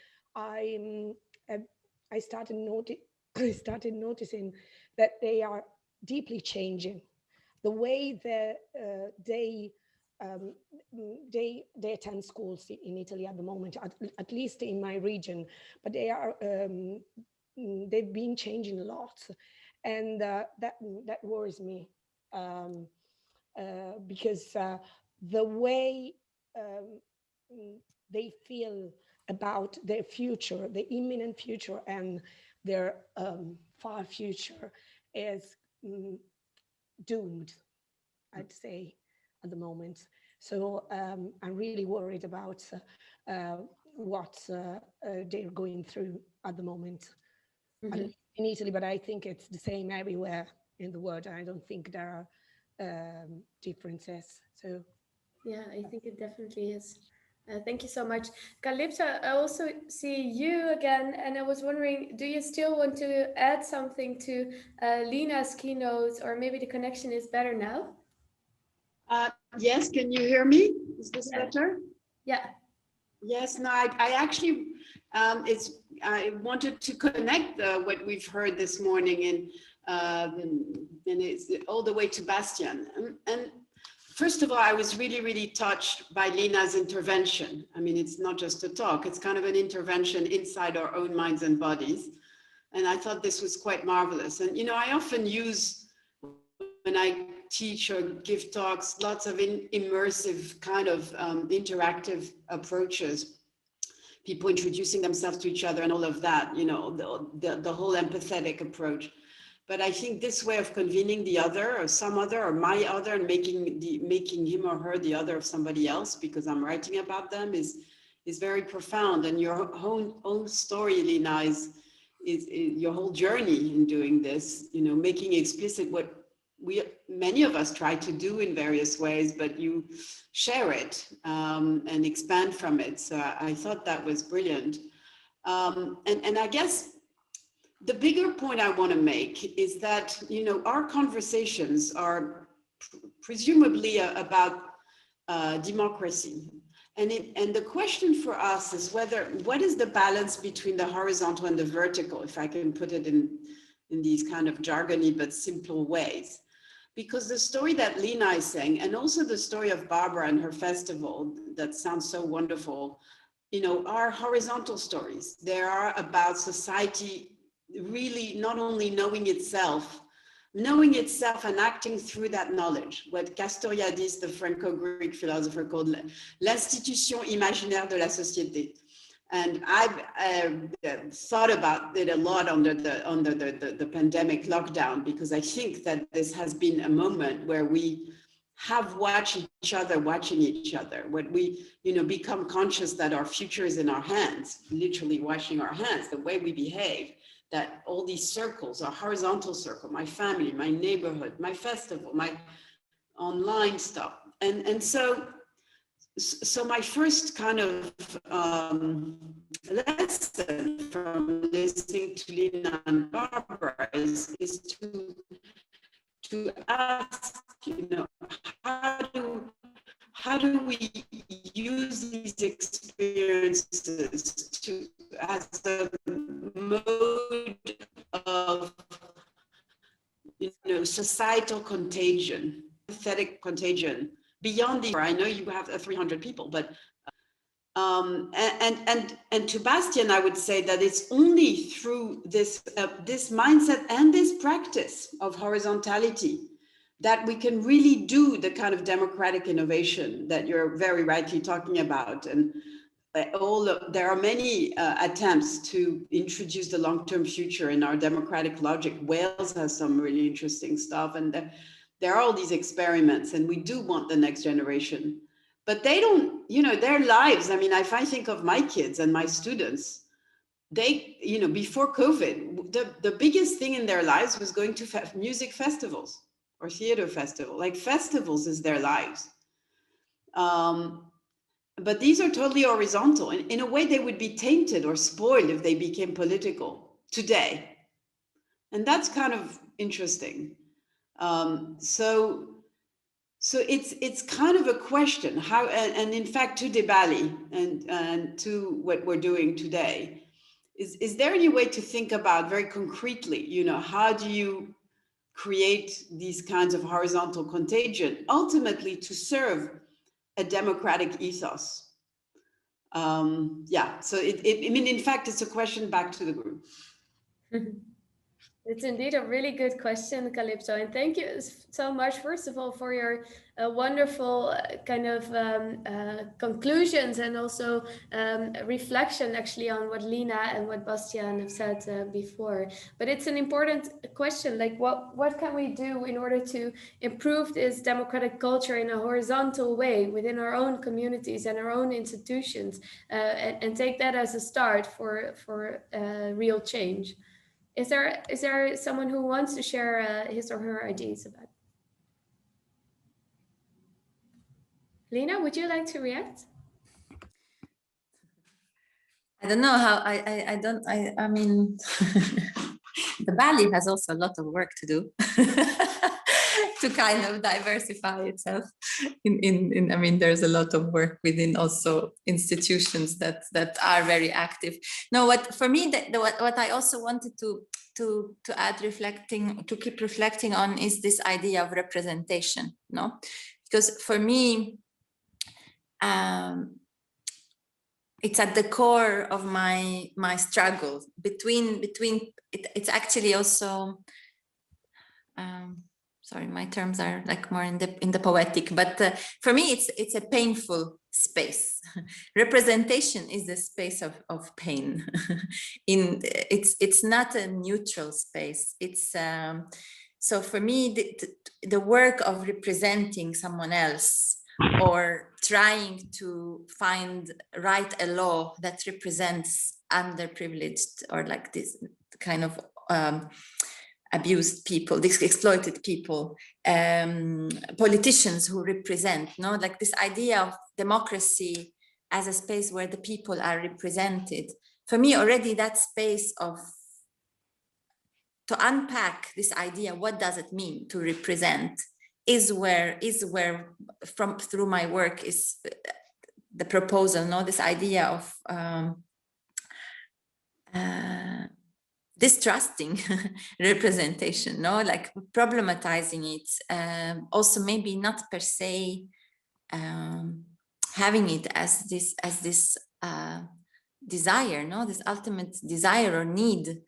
I started noticing that they are deeply changing the way that they attend schools in Italy at the moment, at least in my region, but they've been changing a lot, and that worries me because the way they feel about their future, the imminent future, and their far future is doomed, I'd say, at the moment. So I'm really worried about what they're going through at the moment. In Italy, but I think it's the same everywhere in the world. I don't think there are differences. So yeah, I think it definitely is. Thank you so much. Calypso, I also see you again, and I was wondering, do you still want to add something to Lina's keynote, or maybe the connection is better now? Yes, can you hear me? Is this better? Yeah. Yes, no, I actually, I wanted to connect what we've heard this morning and it's all the way to Bastian. And first of all, I was really, really touched by Lina's intervention. I mean, it's not just a talk, it's kind of an intervention inside our own minds and bodies. And I thought this was quite marvelous. And, you know, I often use, when I teach or give talks, lots of immersive kind of interactive approaches, people introducing themselves to each other and all of that, you know, the whole empathetic approach. But I think this way of convening the other or some other or my other and making him or her the other of somebody else because I'm writing about them is very profound. And your own story, Lina, is your whole journey in doing this, you know, making explicit what many of us try to do in various ways, but you share it and expand from it. So I thought that was brilliant. And I guess the bigger point I want to make is that, you know, our conversations are presumably about democracy. And the question for us is what is the balance between the horizontal and the vertical, if I can put it in these kind of jargony but simple ways. Because the story that Lina is saying, and also the story of Barbara and her festival that sounds so wonderful, you know, are horizontal stories. They are about society really not only knowing itself and acting through that knowledge. What Castoriadis, the Franco-Greek philosopher, called l'institution imaginaire de la société. And I've thought about it a lot under the pandemic lockdown, because I think that this has been a moment where we have watched each other watching each other, when we, you know, become conscious that our future is in our hands, literally washing our hands, the way we behave, that all these circles, our horizontal circle, my family, my neighborhood, my festival, my online stuff. And so my first kind of lesson from listening to Lina and Barbara is to ask, you know, how do we use these experiences as a mode of, you know, societal contagion, empathetic contagion, beyond the, I know you have 300 people, but and to Bastian, I would say that it's only through this this mindset and this practice of horizontality that we can really do the kind of democratic innovation that you're very rightly talking about. And there are many attempts to introduce the long-term future in our democratic logic. Wales has some really interesting stuff, and there are all these experiments, and we do want the next generation. But they don't, you know, their lives, I mean, if I think of my kids and my students, they, you know, before COVID, the biggest thing in their lives was going to music festivals or theater festival. Like, festivals is their lives. But these are totally horizontal. And in a way, they would be tainted or spoiled if they became political today. And that's kind of interesting. So it's kind of a question how, and in fact, to Debali and to what we're doing today, is there any way to think about very concretely, you know, how do you create these kinds of horizontal contagion, ultimately to serve a democratic ethos? Yeah, so I mean, in fact, it's a question back to the group. It's indeed a really good question, Calypso, and thank you so much, first of all, for your wonderful kind of conclusions and also reflection actually on what Lina and what Bastian have said before. But it's an important question, like what can we do in order to improve this democratic culture in a horizontal way within our own communities and our own institutions, and take that as a start for real change. Is there someone who wants to share his or her ideas about it? Lina, would you like to react? I don't know how, I mean, the Bali has also a lot of work to do to kind of diversify itself. I mean, there's a lot of work within also institutions that are very active. No, what for me, what I also wanted to add, to keep reflecting on is this idea of representation, no? Because for me, it's at the core of my struggle between it's actually also sorry, my terms are like more in the poetic, but for me it's a painful space. Representation is the space of pain. It's not a neutral space. It's so for me the work of representing someone else, or trying to write a law that represents underprivileged or like this kind of abused people, these exploited people, politicians who represent, no, like this idea of democracy as a space where the people are represented. for me already that space of to unpack this idea, what does it mean to represent, is where from through my work is the proposal, no, this idea of distrusting representation, no, like problematizing it, also maybe not per se having it as this desire, no, this ultimate desire or need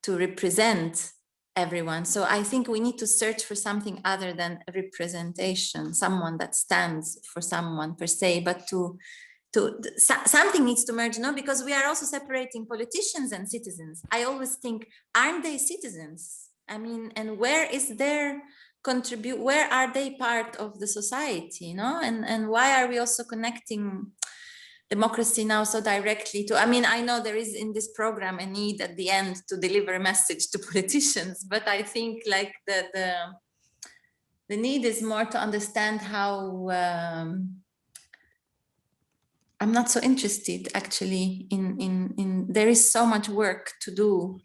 to represent everyone. So I think we need to search for something other than a representation, someone that stands for someone per se, but something needs to merge, no, because we are also separating politicians and citizens. I always think, aren't they citizens? I mean, and where is their where are they part of the society, no? And why are we also connecting democracy now so directly to, I mean, I know there is in this program a need at the end to deliver a message to politicians, but I think like the need is more to understand how I'm not so interested actually in there is so much work to do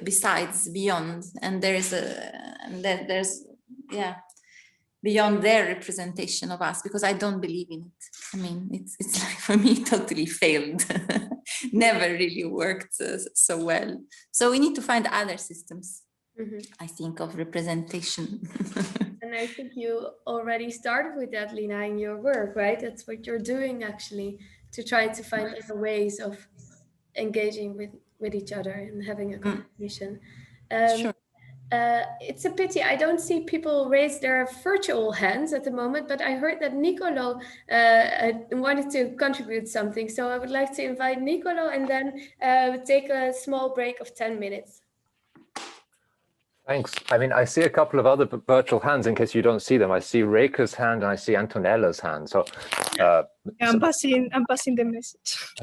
besides beyond, and there's beyond their representation of us, because I don't believe in it. I mean, it's like for me totally failed, never really worked so well. So we need to find other systems, I think, of representation. And I think you already started with that, Lina, in your work, right? That's what you're doing actually, to try to find other ways of engaging with each other and having a conversation. Sure. It's a pity I don't see people raise their virtual hands at the moment, but I heard that Nicolo wanted to contribute something. So I would like to invite Nicolo and then take a small break of 10 minutes. Thanks. I mean, I see a couple of other virtual hands in case you don't see them. I see Reika's hand and I see Antonella's hand. So I'm passing the message.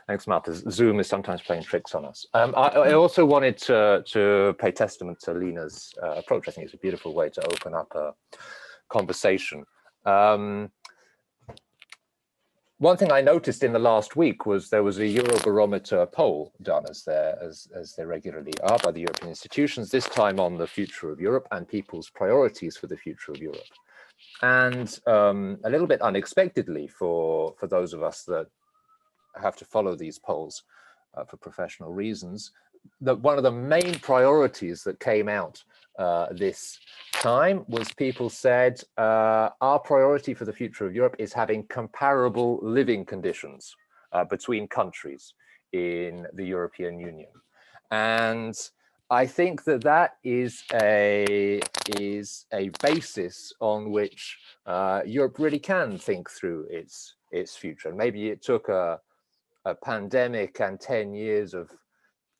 Thanks, Martha. Zoom is sometimes playing tricks on us. I also wanted to pay testament to Lina's approach. I think it's a beautiful way to open up a conversation. One thing I noticed in the last week was there was a Eurobarometer poll done, as there regularly are by the European institutions, this time on the future of Europe and people's priorities for the future of Europe. And a little bit unexpectedly for those of us that have to follow these polls for professional reasons, that one of the main priorities that came out this time was people said our priority for the future of Europe is having comparable living conditions between countries in the European Union. And I think that that is a basis on which Europe really can think through its future. Maybe it took a pandemic and 10 years of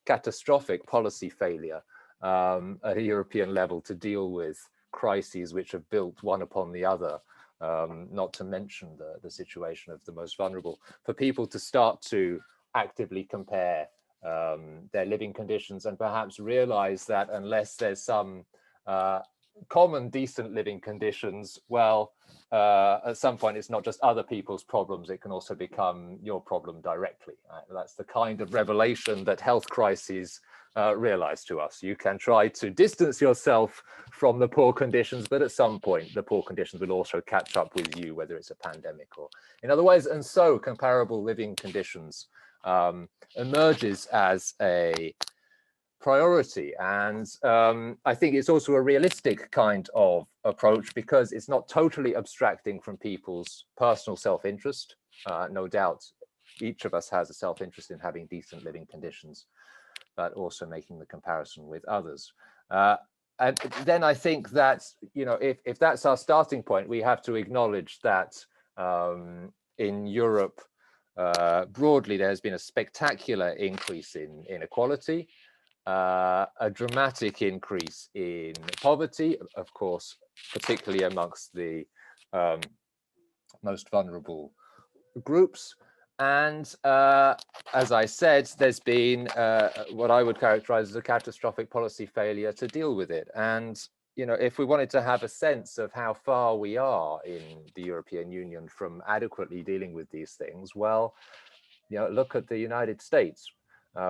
catastrophic policy failure at a European level to deal with crises which have built one upon the other, not to mention the situation of the most vulnerable, for people to start to actively compare their living conditions and perhaps realize that unless there's some common decent living conditions, well, at some point it's not just other people's problems, it can also become your problem directly. That's the kind of revelation that health crises realize to us. You can try to distance yourself from the poor conditions, but at some point the poor conditions will also catch up with you, whether it's a pandemic or in other ways. And so comparable living conditions emerges as a priority. And I think it's also a realistic kind of approach because it's not totally abstracting from people's personal self-interest. No doubt each of us has a self-interest in having decent living conditions, but also making the comparison with others. And then I think that, you know, if that's our starting point, we have to acknowledge that in Europe, broadly, there has been a spectacular increase in inequality, a dramatic increase in poverty, of course, particularly amongst the most vulnerable groups. And as I said, there's been what I would characterize as a catastrophic policy failure to deal with it. And, you know, if we wanted to have a sense of how far we are in the European Union from adequately dealing with these things, well, You know, look at the United States,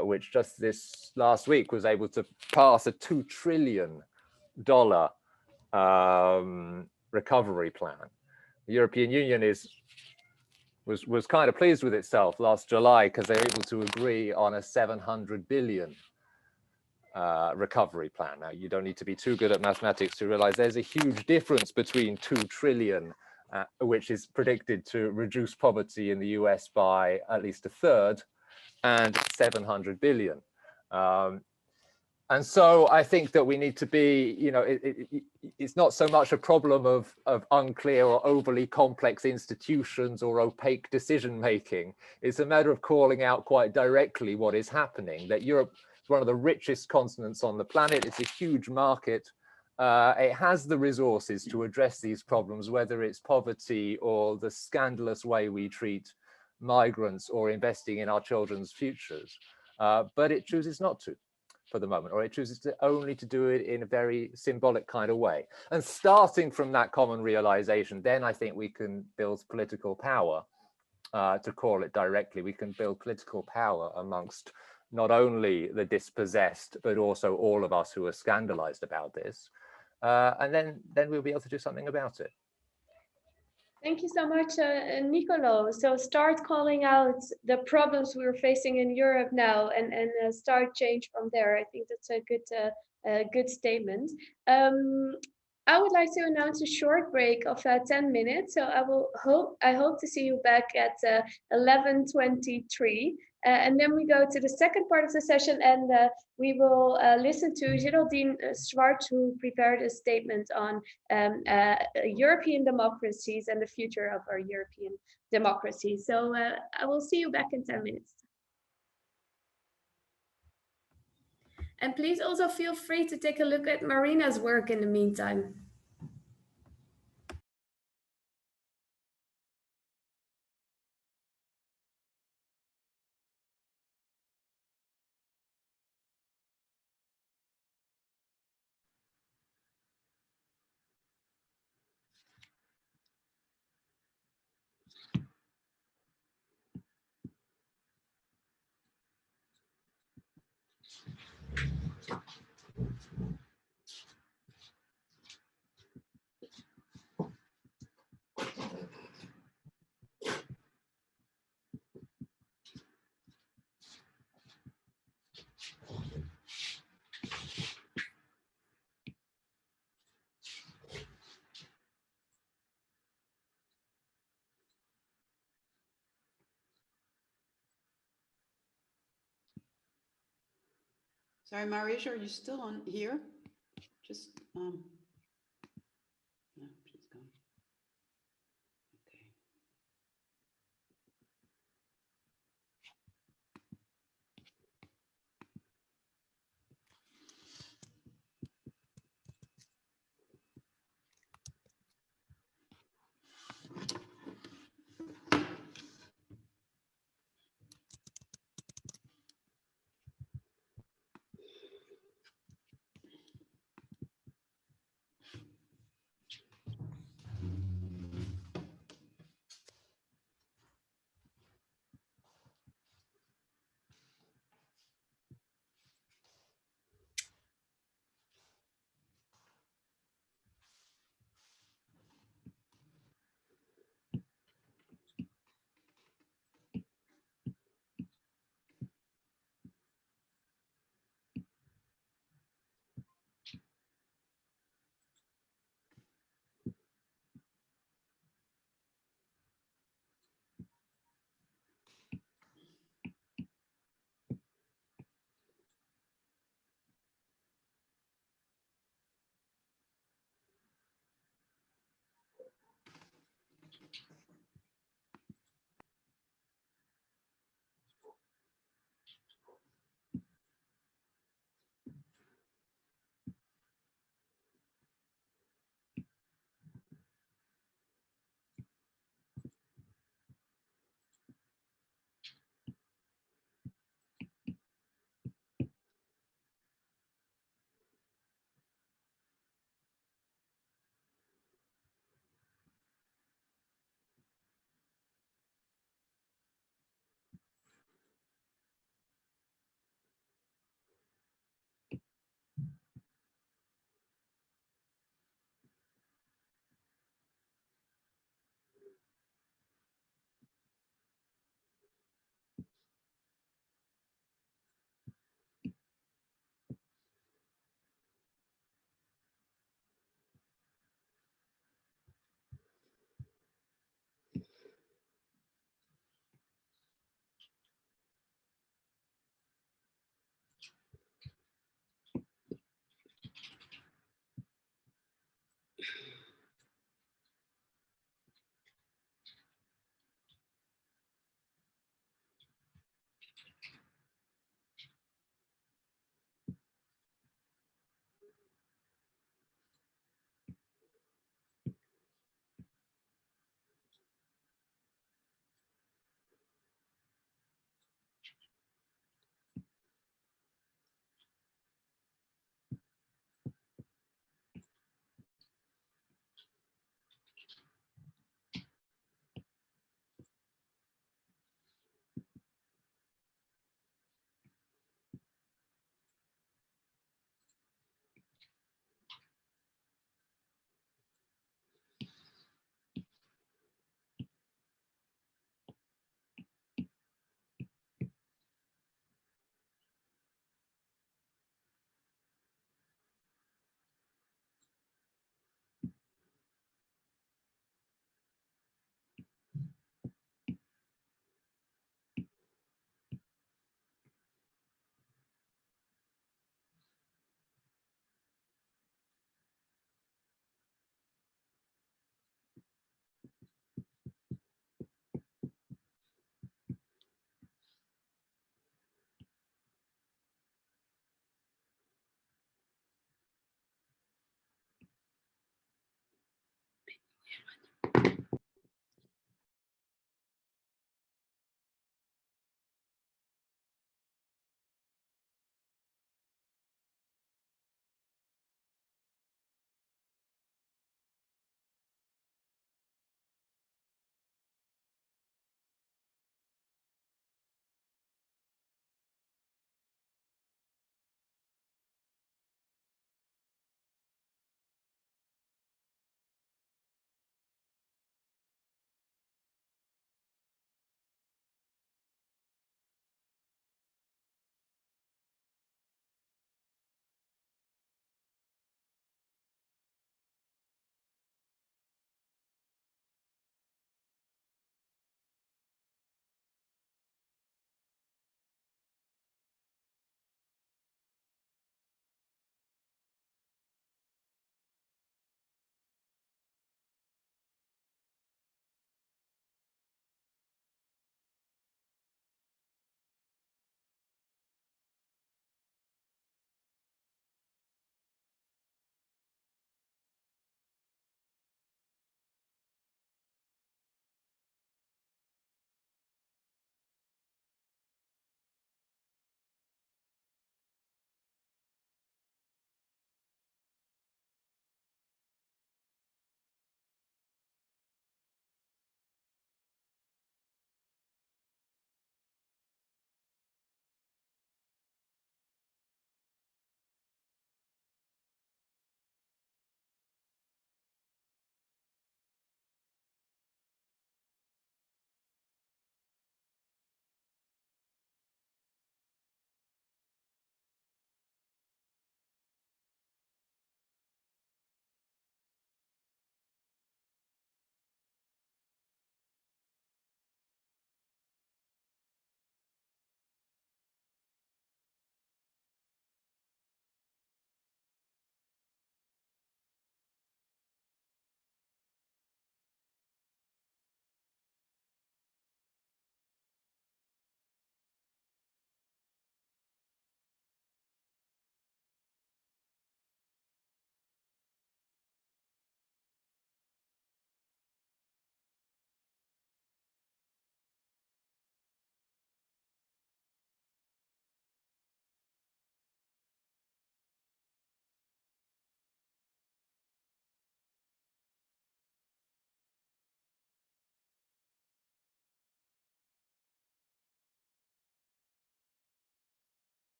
which just this last week was able to pass a $2 trillion recovery plan. The European Union was kind of pleased with itself last July because they were able to agree on a 700 billion recovery plan. Now, you don't need to be too good at mathematics to realize there's a huge difference between 2 trillion, which is predicted to reduce poverty in the US by at least a third, and 700 billion. And so I think that we need to be, you know, it's not so much a problem of unclear or overly complex institutions or opaque decision making. It's a matter of calling out quite directly what is happening, that Europe is one of the richest continents on the planet. It's a huge market. It has the resources to address these problems, whether it's poverty or the scandalous way we treat migrants or investing in our children's futures. But it chooses not to for the moment, or it chooses to only to do it in a very symbolic kind of way. And starting from that common realization, then I think we can build political power, to call it directly. We can build political power amongst not only the dispossessed, but also all of us who are scandalized about this. And then we'll be able to do something about it. Thank you so much, Nicolo. So start calling out the problems we're facing in Europe now, and start change from there. I think that's a good statement. I would like to announce a short break of 10 minutes. So I hope to see you back at 11:23. And then we go to the second part of the session, and we will listen to Geraldine Schwartz, who prepared a statement on European democracies and the future of our European democracy. So I will see you back in 10 minutes. And please also feel free to take a look at Marina's work in the meantime. Sorry, Marisha, are you still on here? Just, no, she's gone. Okay.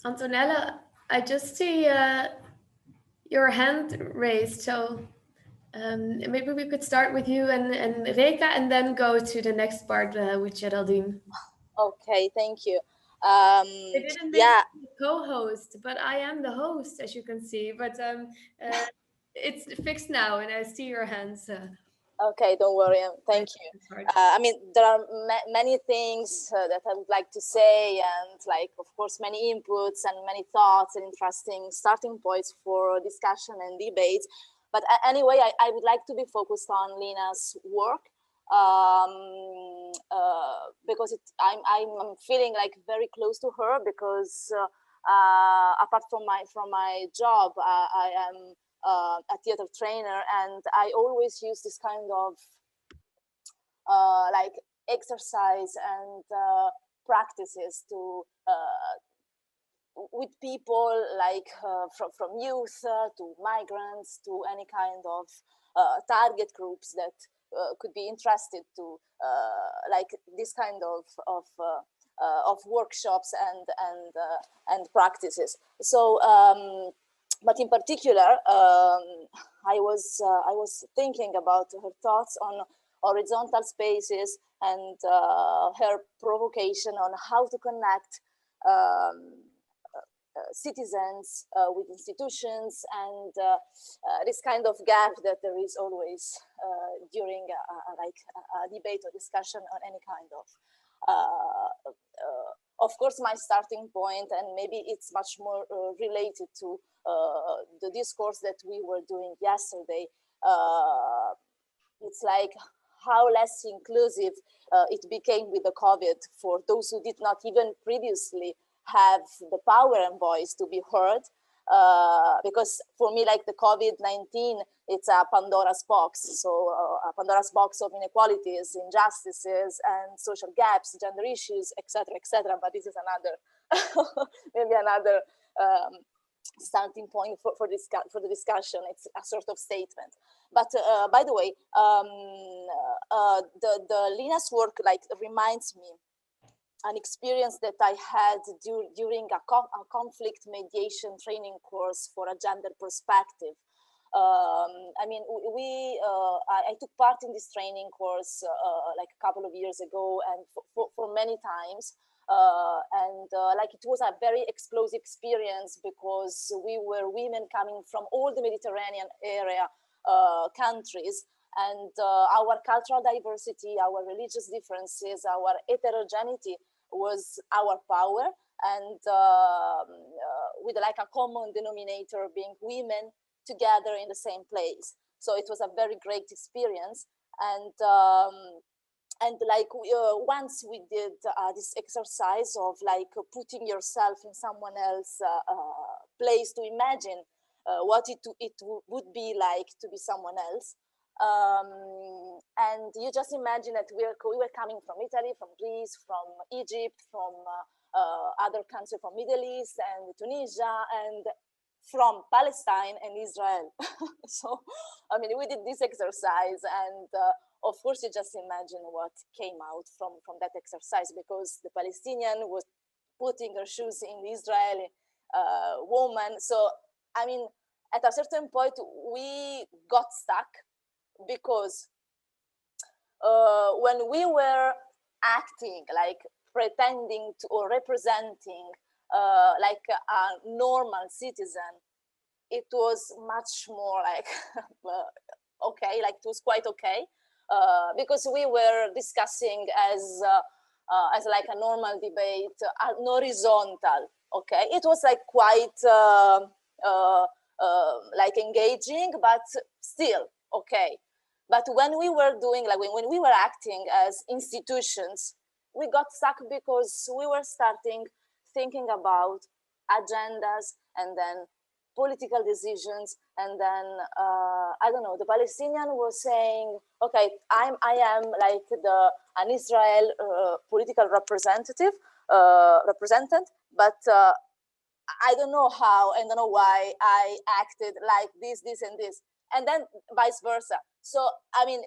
Antonella, I just see your hand raised, so maybe we could start with you and Reka, and then go to the next part with Geraldine. Okay, thank you. They didn't make Yeah, me the co-host, but I am the host, as you can see. But it's fixed now, and I see your hands. okay, don't worry. Thank you. I mean, there are many things that I would like to say, and like, of course, many inputs and many thoughts and interesting starting points for discussion and debates. But anyway, I would like to be focused on Lina's work because I'm feeling like very close to her because apart from my job, I am a theater trainer, and I always use this kind of like exercise and practices to with people like from youth to migrants to any kind of target groups that could be interested to like this kind of workshops and practices. So but in particular I was thinking about her thoughts on horizontal spaces and her provocation on how to connect citizens with institutions, and this kind of gap that there is always during a debate or discussion on any kind of course, my starting point, and maybe it's much more related to the discourse that we were doing yesterday. It's like how less inclusive it became with the COVID for those who did not even previously have the power and voice to be heard. Because for me, like the COVID-19, it's a Pandora's box. So a Pandora's box of inequalities, injustices, and social gaps, gender issues, etc., etc. But this is another, maybe another starting point for the discussion. It's a sort of statement. But by the way, the Lina's work like reminds me an experience that I had during a conflict mediation training course for a gender perspective. I mean, I took part in this training course like a couple of years ago, and for many times. Like it was a very explosive experience because we were women coming from all the Mediterranean area countries, and our cultural diversity, our religious differences, our heterogeneity was our power, and with like a common denominator being women together in the same place. So it was a very great experience, and like once we did this exercise of like putting yourself in someone else's place to imagine what it would be like to be someone else. And you just imagine that we were coming from Italy, from Greece, from Egypt, from other countries, from Middle East and Tunisia, and from Palestine and Israel. So, I mean, we did this exercise, and of course, you just imagine what came out from that exercise, because the Palestinian was putting her shoes in the Israeli woman. So, I mean, at a certain point, we got stuck, because when we were acting, like pretending to or representing like a normal citizen, it was much more like okay, like it was quite okay, because we were discussing as like a normal debate, an horizontal. Okay, it was like quite like engaging, but still okay. But when we were doing, like when we were acting as institutions, we got stuck because we were starting thinking about agendas, and then political decisions, and then I don't know, the Palestinian was saying, okay, I am like an Israel political representative, but I don't know how, and I don't know why I acted like this, and this, and then vice versa. So I mean,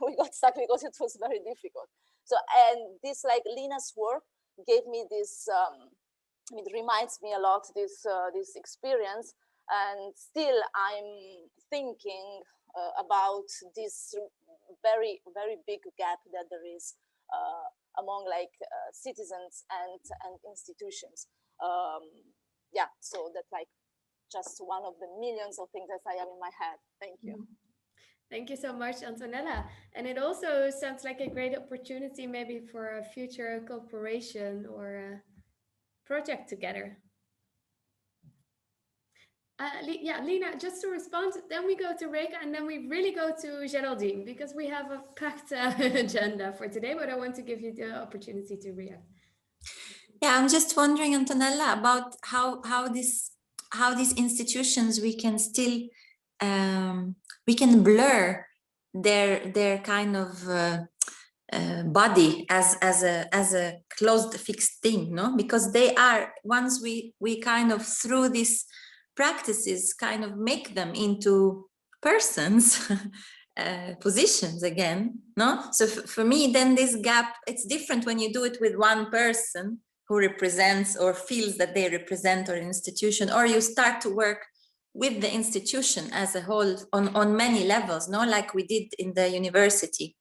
we got stuck because it was very difficult. So, and this like Lina's work gave me this it reminds me a lot this experience, and still I'm thinking about this very big gap that there is among like citizens and institutions. Yeah, so that's like just one of the millions of things that I have in my head. Thank you. Thank you so much, Antonella. And it also sounds like a great opportunity maybe for a future cooperation or a project together. Yeah, Lina, just to respond, then we go to Reka, and then we really go to Geraldine, because we have a packed agenda for today, but I want to give you the opportunity to react. Yeah, I'm just wondering, Antonella, about how these institutions we can still we can blur their kind of body as a closed fixed thing, no? Because they are, once we kind of through these practices kind of make them into persons. Positions again, no? So for me, then this gap, it's different when you do it with one person who represents or feels that they represent an institution, or you start to work with the institution as a whole on many levels, no? Like we did in the university,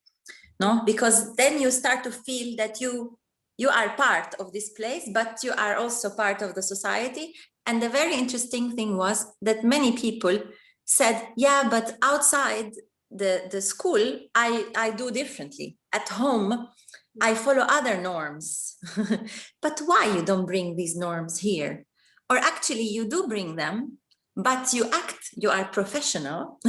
no? Because then you start to feel that you are part of this place, but you are also part of the society. And the very interesting thing was that many people said, yeah, but outside the school, I do differently. At home, I follow other norms. But why you don't bring these norms here? Or actually you do bring them, but you are professional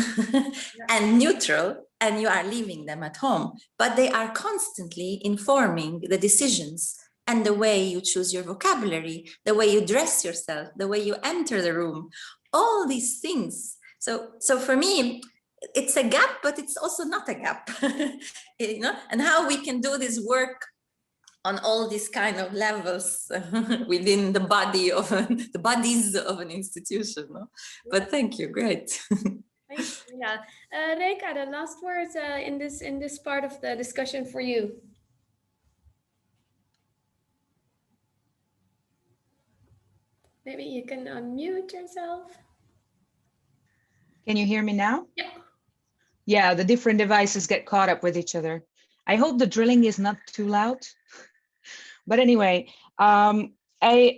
and neutral, and you are leaving them at home. But they are constantly informing the decisions and the way you choose your vocabulary, the way you dress yourself, the way you enter the room, all these things. So for me, it's a gap, but it's also not a gap, you know, and how we can do this work on all these kind of levels within the body of the bodies of an institution. No? But thank you, great. Thanks, Lina. Reka, the last words in this part of the discussion for you. Maybe you can unmute yourself. Can you hear me now? Yeah. Yeah, the different devices get caught up with each other. I hope the drilling is not too loud. But anyway, I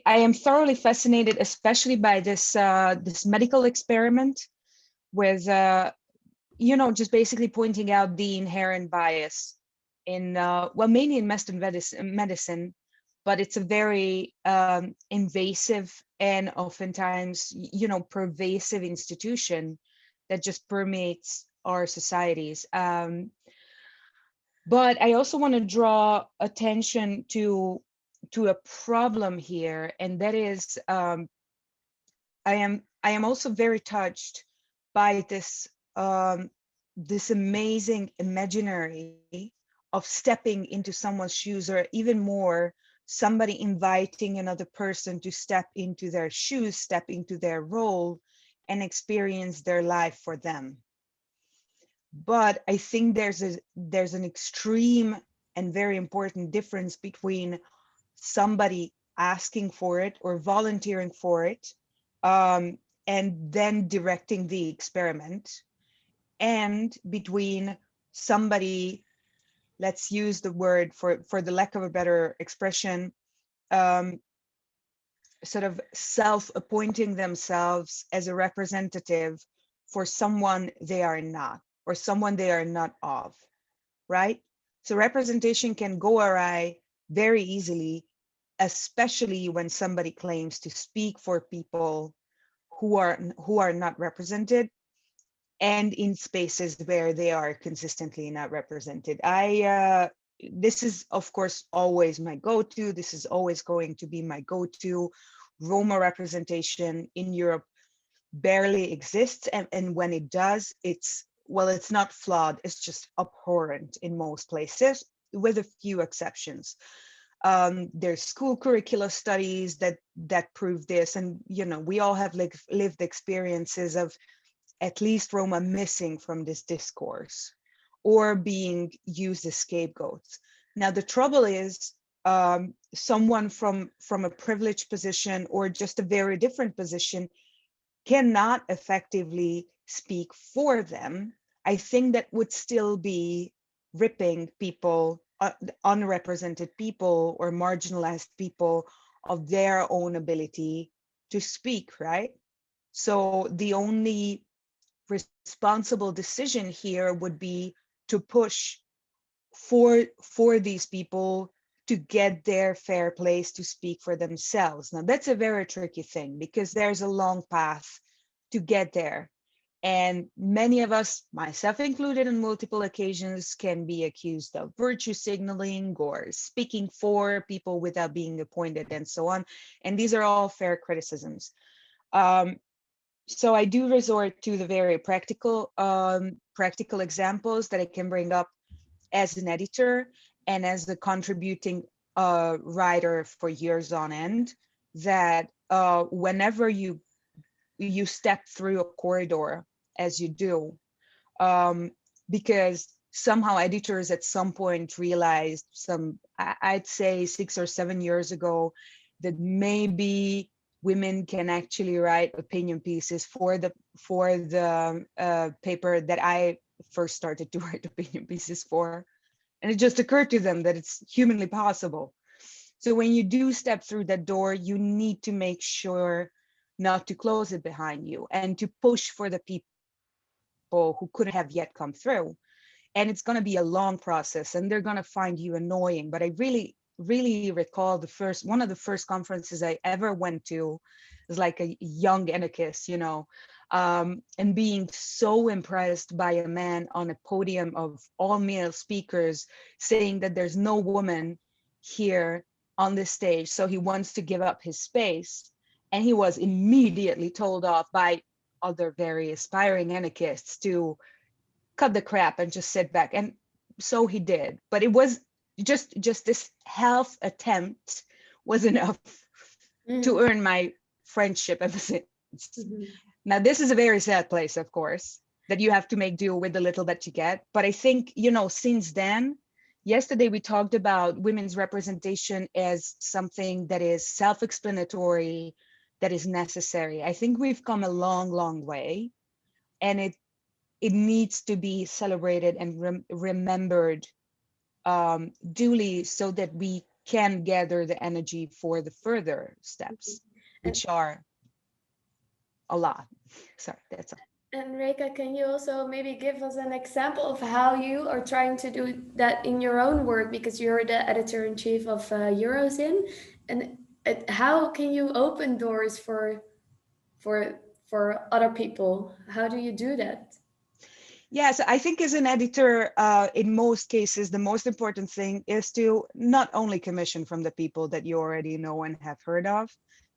am thoroughly fascinated, especially by this this medical experiment with, you know, just basically pointing out the inherent bias in, well, mainly in Western medicine, but it's a very invasive and oftentimes, you know, pervasive institution that just permeates our societies. But I also want to draw attention to a problem here, and that is, I am also very touched by this this amazing imaginary of stepping into someone's shoes, or even more, somebody inviting another person to step into their shoes, step into their role, and experience their life for them. But I think there's an extreme and very important difference between somebody asking for it or volunteering for it, and then directing the experiment, and between somebody, let's use the word for the lack of a better expression, sort of self-appointing themselves as a representative for someone they are not, or someone they are not of, right? So representation can go awry very easily, especially when somebody claims to speak for people who are not represented, and in spaces where they are consistently not represented. This is, of course, always my go-to. This is always going to be my go-to. Roma representation in Europe barely exists, and when it does, it's not flawed, it's just abhorrent in most places, with a few exceptions. There's school curricula studies that prove this, and you know, we all have lived experiences of at least Roma missing from this discourse or being used as scapegoats. Now the trouble is someone from a privileged position or just a very different position cannot effectively speak for them, I think that would still be ripping people, unrepresented people or marginalized people of their own ability to speak, right? So the only responsible decision here would be to push for these people to get their fair place to speak for themselves. Now, that's a very tricky thing because there's a long path to get there. And many of us, myself included on multiple occasions, can be accused of virtue signaling or speaking for people without being appointed and so on. And these are all fair criticisms. So I do resort to the very practical examples that I can bring up as an editor and as a contributing writer for years on end, that whenever you step through a corridor, as you do, because somehow editors at some point realized I'd say 6 or 7 years ago, that maybe women can actually write opinion pieces for the paper that I first started to write opinion pieces for. And it just occurred to them that it's humanly possible. So when you do step through that door, you need to make sure not to close it behind you and to push for the people who couldn't have yet come through. And it's going to be a long process and they're going to find you annoying. But I really recall one of the first conferences I ever went to was like a young anarchist, and being so impressed by a man on a podium of all male speakers saying that there's no woman here on this stage, so he wants to give up his space. And he was immediately told off by other very aspiring anarchists to cut the crap and just sit back. And so he did. But it was just this half attempt was enough to earn my friendship ever since. Now, this is a very sad place, of course, that you have to make do with the little that you get. But I think, since then, yesterday we talked about women's representation as something that is self-explanatory, that is necessary. I think we've come a long, long way, and it needs to be celebrated and remembered duly so that we can gather the energy for the further steps, which are a lot. Sorry, that's all. And Reka, can you also maybe give us an example of how you are trying to do that in your own work, because you're the editor-in-chief of Eurozine, and how can you open doors for other people? How do you do that? Yes, I think as an editor, in most cases, the most important thing is to not only commission from the people that you already know and have heard of.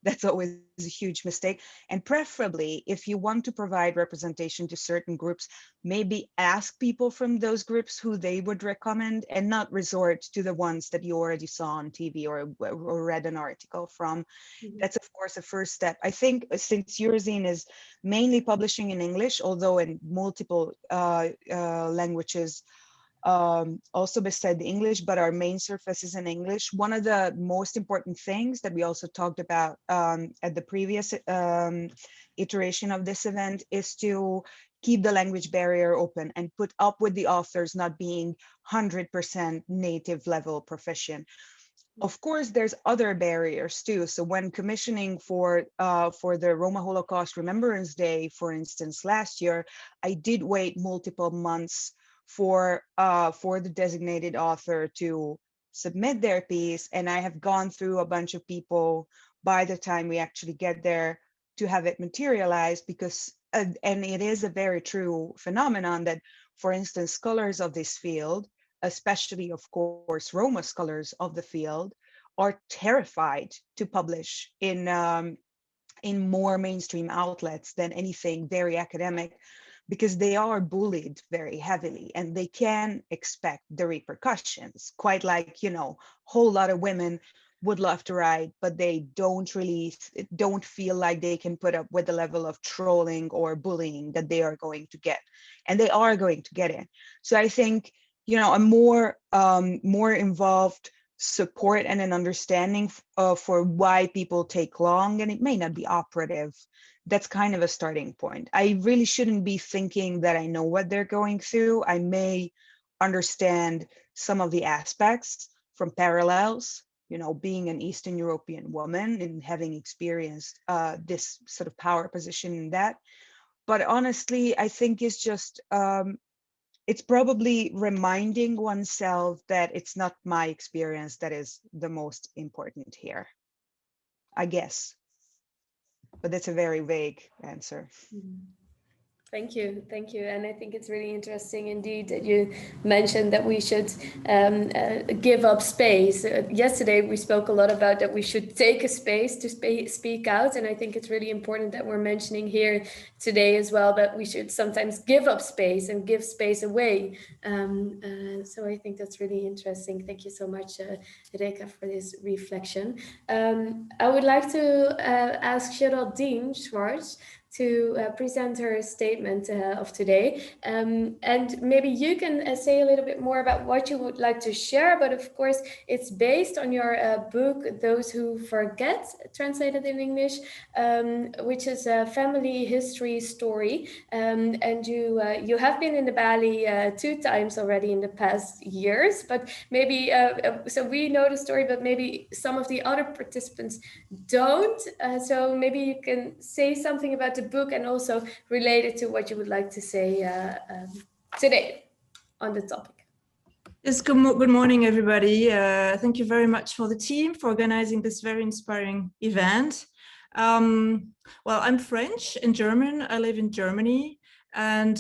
That's always a huge mistake. And preferably, if you want to provide representation to certain groups, maybe ask people from those groups who they would recommend and not resort to the ones that you already saw on TV or read an article from. That's, of course, a first step. I think since Eurozine is mainly publishing in English, although in multiple languages, also beside the English, but our main surface is in English. One of the most important things that we also talked about at the previous iteration of this event is to keep the language barrier open and put up with the authors not being 100% native level proficient. Of course, there's other barriers too. So when commissioning for the Roma Holocaust Remembrance Day, for instance, last year, I did wait multiple months for the designated author to submit their piece. And I have gone through a bunch of people by the time we actually get there to have it materialized, because, and it is a very true phenomenon that, for instance, scholars of this field, especially, of course, Roma scholars of the field, are terrified to publish in more mainstream outlets than anything very academic, because they are bullied very heavily and they can expect the repercussions, quite like, a whole lot of women would love to write, but they don't feel like they can put up with the level of trolling or bullying that they are going to get, and they are going to get it. So I think, a more involved support and an understanding for why people take long, and it may not be operative. That's kind of a starting point. I really shouldn't be thinking that I know what they're going through. I may understand some of the aspects from parallels, you know, being an Eastern European woman and having experienced this sort of power position in that. But honestly, I think it's just, it's probably reminding oneself that it's not my experience that is the most important here, I guess. But that's a very vague answer. Thank you. And I think it's really interesting indeed that you mentioned that we should give up space. Yesterday we spoke a lot about that we should take a space to speak out, and I think it's really important that we're mentioning here today as well that we should sometimes give up space and give space away. So I think that's really interesting. Thank you so much, Reka, for this reflection. I would like to ask Geraldine Schwartz to present her statement of today. And maybe you can say a little bit more about what you would like to share, but of course it's based on your book, Those Who Forget, translated in English, which is a family history story. And you have been in the Bali 2 times already in the past years, but maybe, so we know the story, but maybe some of the other participants don't. So maybe you can say something about the book and also related to what you would like to say today on the topic. Yes, good morning, everybody. Thank you very much for the team for organizing this very inspiring event. Well, I'm French and German. I live in Germany, and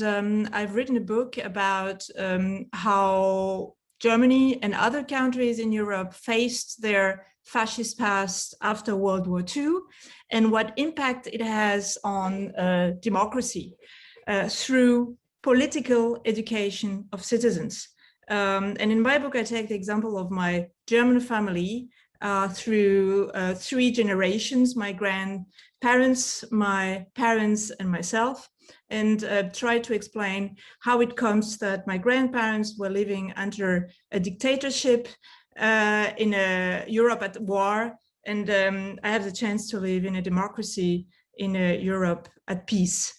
I've written a book about how Germany and other countries in Europe faced their fascist past after World War II and what impact it has on democracy through political education of citizens. And in my book, I take the example of my German family through 3 generations, my grandparents, my parents, and myself, and try to explain how it comes that my grandparents were living under a dictatorship in Europe at war, and I have the chance to live in a democracy in Europe at peace.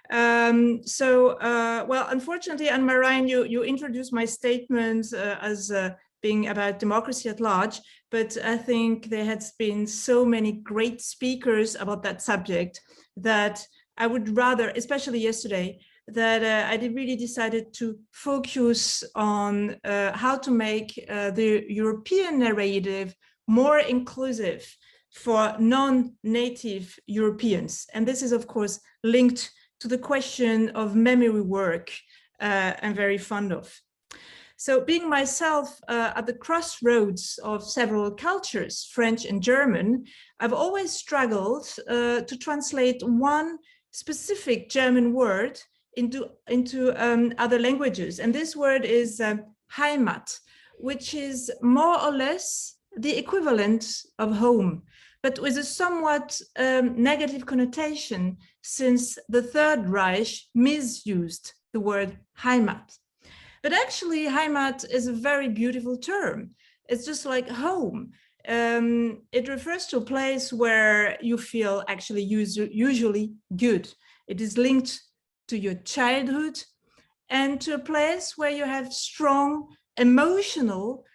Well, unfortunately, Anne-Marijn, you introduced my statement as being about democracy at large, but I think there has been so many great speakers about that subject that I would rather, especially yesterday, that I really decided to focus on how to make the European narrative more inclusive for non-native Europeans. And this is, of course, linked to the question of memory work I'm very fond of. So being myself at the crossroads of several cultures, French and German, I've always struggled to translate one specific German word into other languages. And this word is Heimat, which is more or less the equivalent of home, but with a somewhat negative connotation since the Third Reich misused the word Heimat. But actually, Heimat is a very beautiful term. It's just like home. It refers to a place where you feel actually usually good. It is linked to your childhood and to a place where you have strong emotional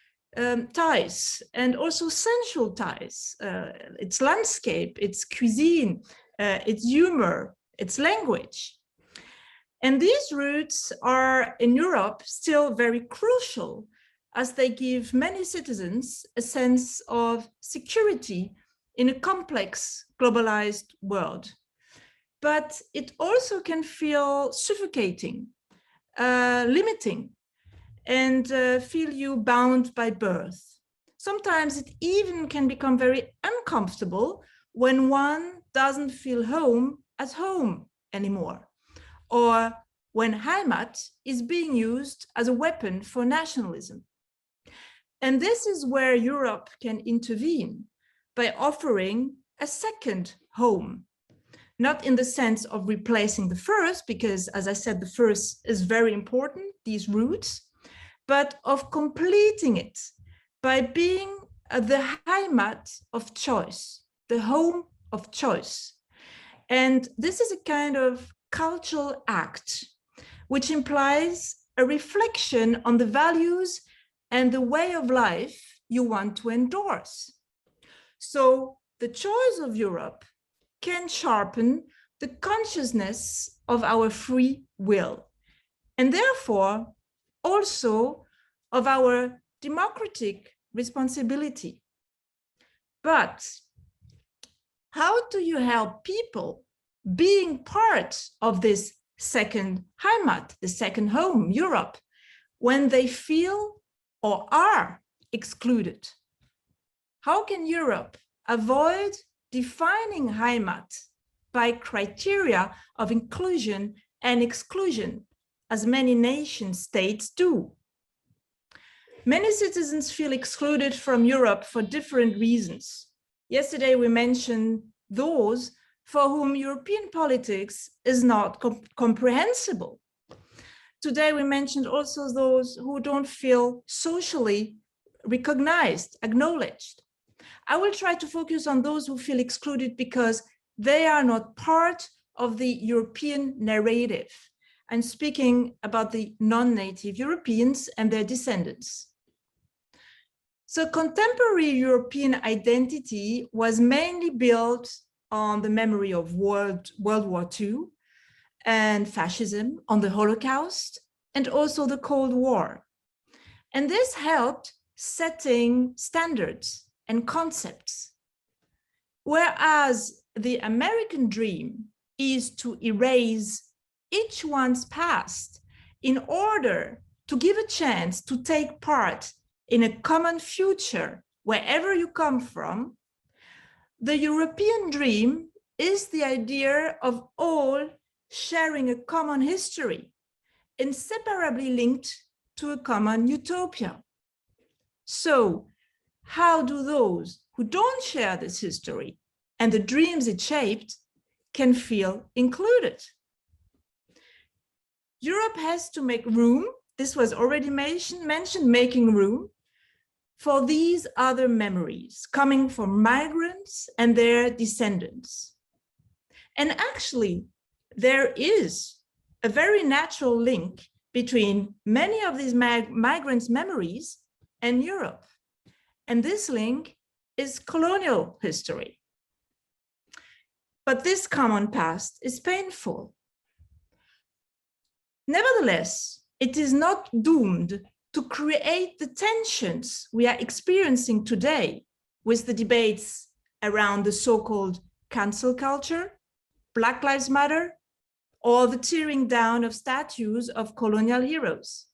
ties and also sensual ties. Its landscape, its cuisine, its humor, its language. And these roots are in Europe still very crucial as they give many citizens a sense of security in a complex globalized world. But it also can feel suffocating, limiting, and feel you bound by birth. Sometimes it even can become very uncomfortable when one doesn't feel home at home anymore, or when Heimat is being used as a weapon for nationalism. And this is where Europe can intervene by offering a second home, not in the sense of replacing the first, because as I said, the first is very important, these roots, but of completing it by being the Heimat of choice, the home of choice. And this is a kind of cultural act, which implies a reflection on the values and the way of life you want to endorse. So the choice of Europe can sharpen the consciousness of our free will, and therefore also of our democratic responsibility. But how do you help people being part of this second Heimat, the second home, Europe, when they feel or are excluded? How can Europe avoid defining Heimat by criteria of inclusion and exclusion, as many nation states do? Many citizens feel excluded from Europe for different reasons. Yesterday, we mentioned those for whom European politics is not comprehensible. Today, we mentioned also those who don't feel socially recognized, acknowledged. I will try to focus on those who feel excluded because they are not part of the European narrative. I'm speaking about the non-native Europeans and their descendants. So contemporary European identity was mainly built on the memory of World War II and fascism, on the Holocaust, and also the Cold War. And this helped setting standards and concepts. Whereas the American dream is to erase each one's past in order to give a chance to take part in a common future wherever you come from, the European dream is the idea of all sharing a common history, inseparably linked to a common utopia. So, how do those who don't share this history and the dreams it shaped can feel included? Europe has to make room, this was already mentioned, making room for these other memories coming from migrants and their descendants. And actually, there is a very natural link between many of these migrants' memories and Europe. And this link is colonial history. But this common past is painful. Nevertheless, it is not doomed to create the tensions we are experiencing today with the debates around the so-called cancel culture, Black Lives Matter, or the tearing down of statues of colonial heroes.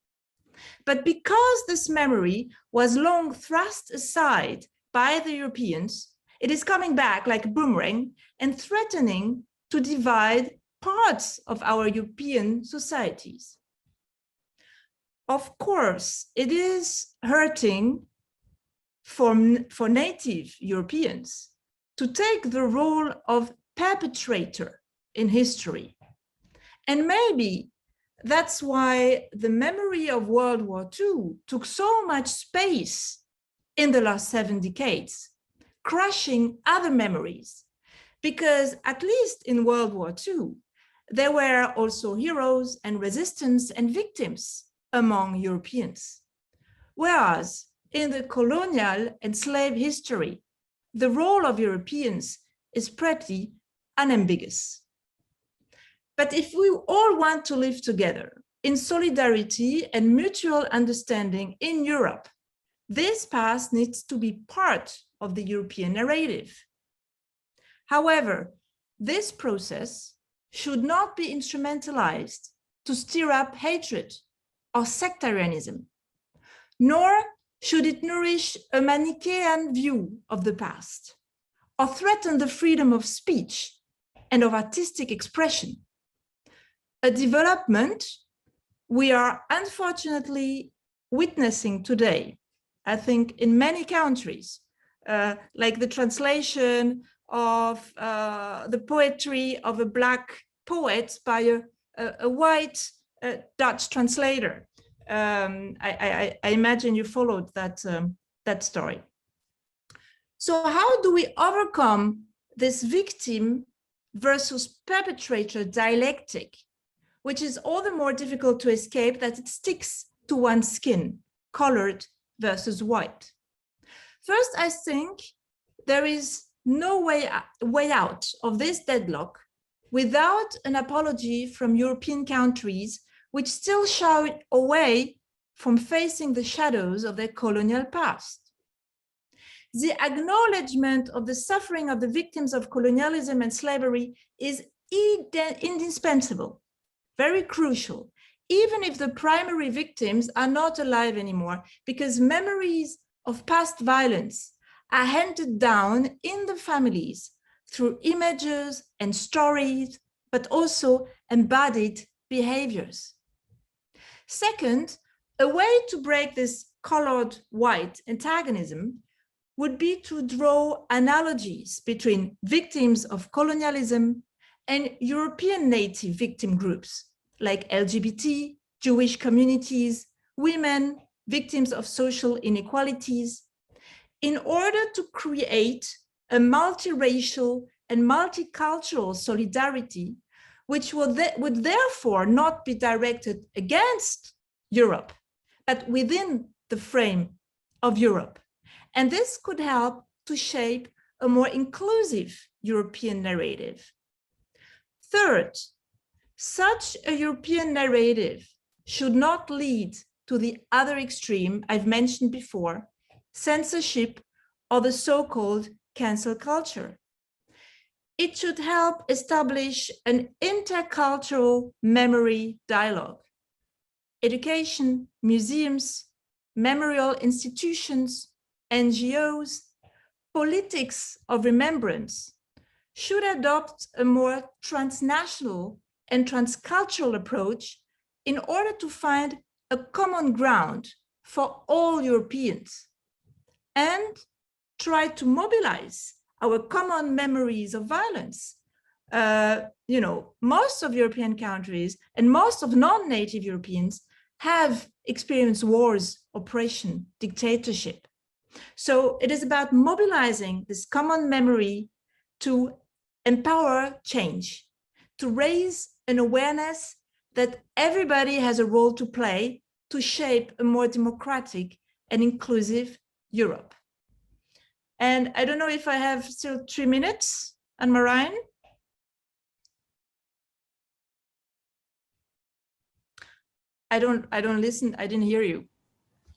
But because this memory was long thrust aside by the Europeans, it is coming back like a boomerang and threatening to divide parts of our European societies. Of course, it is hurting for native Europeans to take the role of perpetrator in history. And maybe that's why the memory of World War II took so much space in the last 7 decades, crushing other memories, because at least in World War II, there were also heroes and resistance and victims among Europeans. Whereas in the colonial and slave history, the role of Europeans is pretty unambiguous. But if we all want to live together in solidarity and mutual understanding in Europe, this past needs to be part of the European narrative. However, this process should not be instrumentalized to stir up hatred or sectarianism, nor should it nourish a Manichaean view of the past or threaten the freedom of speech and of artistic expression. A development we are unfortunately witnessing today, I think in many countries, like the translation of the poetry of a Black poet by a white Dutch translator. I imagine you followed that that story. So how do we overcome this victim versus perpetrator dialectic, which is all the more difficult to escape that it sticks to one's skin, colored versus white? First, I think there is no way out of this deadlock without an apology from European countries which still shy away from facing the shadows of their colonial past. The acknowledgement of the suffering of the victims of colonialism and slavery is indispensable, very crucial, even if the primary victims are not alive anymore, because memories of past violence are handed down in the families through images and stories, but also embodied behaviors. Second, a way to break this colored white antagonism would be to draw analogies between victims of colonialism and European native victim groups like LGBT, Jewish communities, women, victims of social inequalities, in order to create a multiracial and multicultural solidarity, which would therefore not be directed against Europe, but within the frame of Europe. And this could help to shape a more inclusive European narrative. Third, such a European narrative should not lead to the other extreme I've mentioned before, censorship or the so-called cancel culture. It should help establish an intercultural memory dialogue. Education, museums, memorial institutions, NGOs, politics of remembrance should adopt a more transnational and transcultural approach in order to find a common ground for all Europeans and try to mobilize our common memories of violence. Most of European countries and most of non-native Europeans have experienced wars, oppression, dictatorship. So it is about mobilizing this common memory to empower change, to raise an awareness that everybody has a role to play to shape a more democratic and inclusive Europe. And I don't know if I have still 3 minutes, Anne-Marijn. I don't listen, I didn't hear you.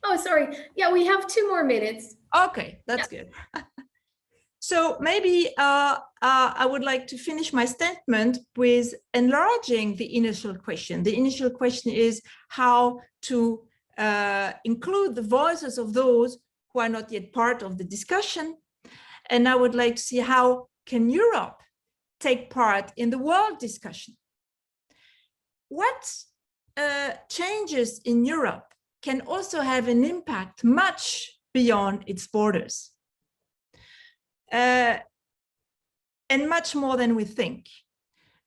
Oh, sorry. Yeah, we have 2 more minutes. Okay, that's good. So maybe I would like to finish my statement with enlarging the initial question. The initial question is how to include the voices of those who are not yet part of the discussion. And I would like to see how can Europe take part in the world discussion. What changes in Europe can also have an impact much beyond its borders, and much more than we think.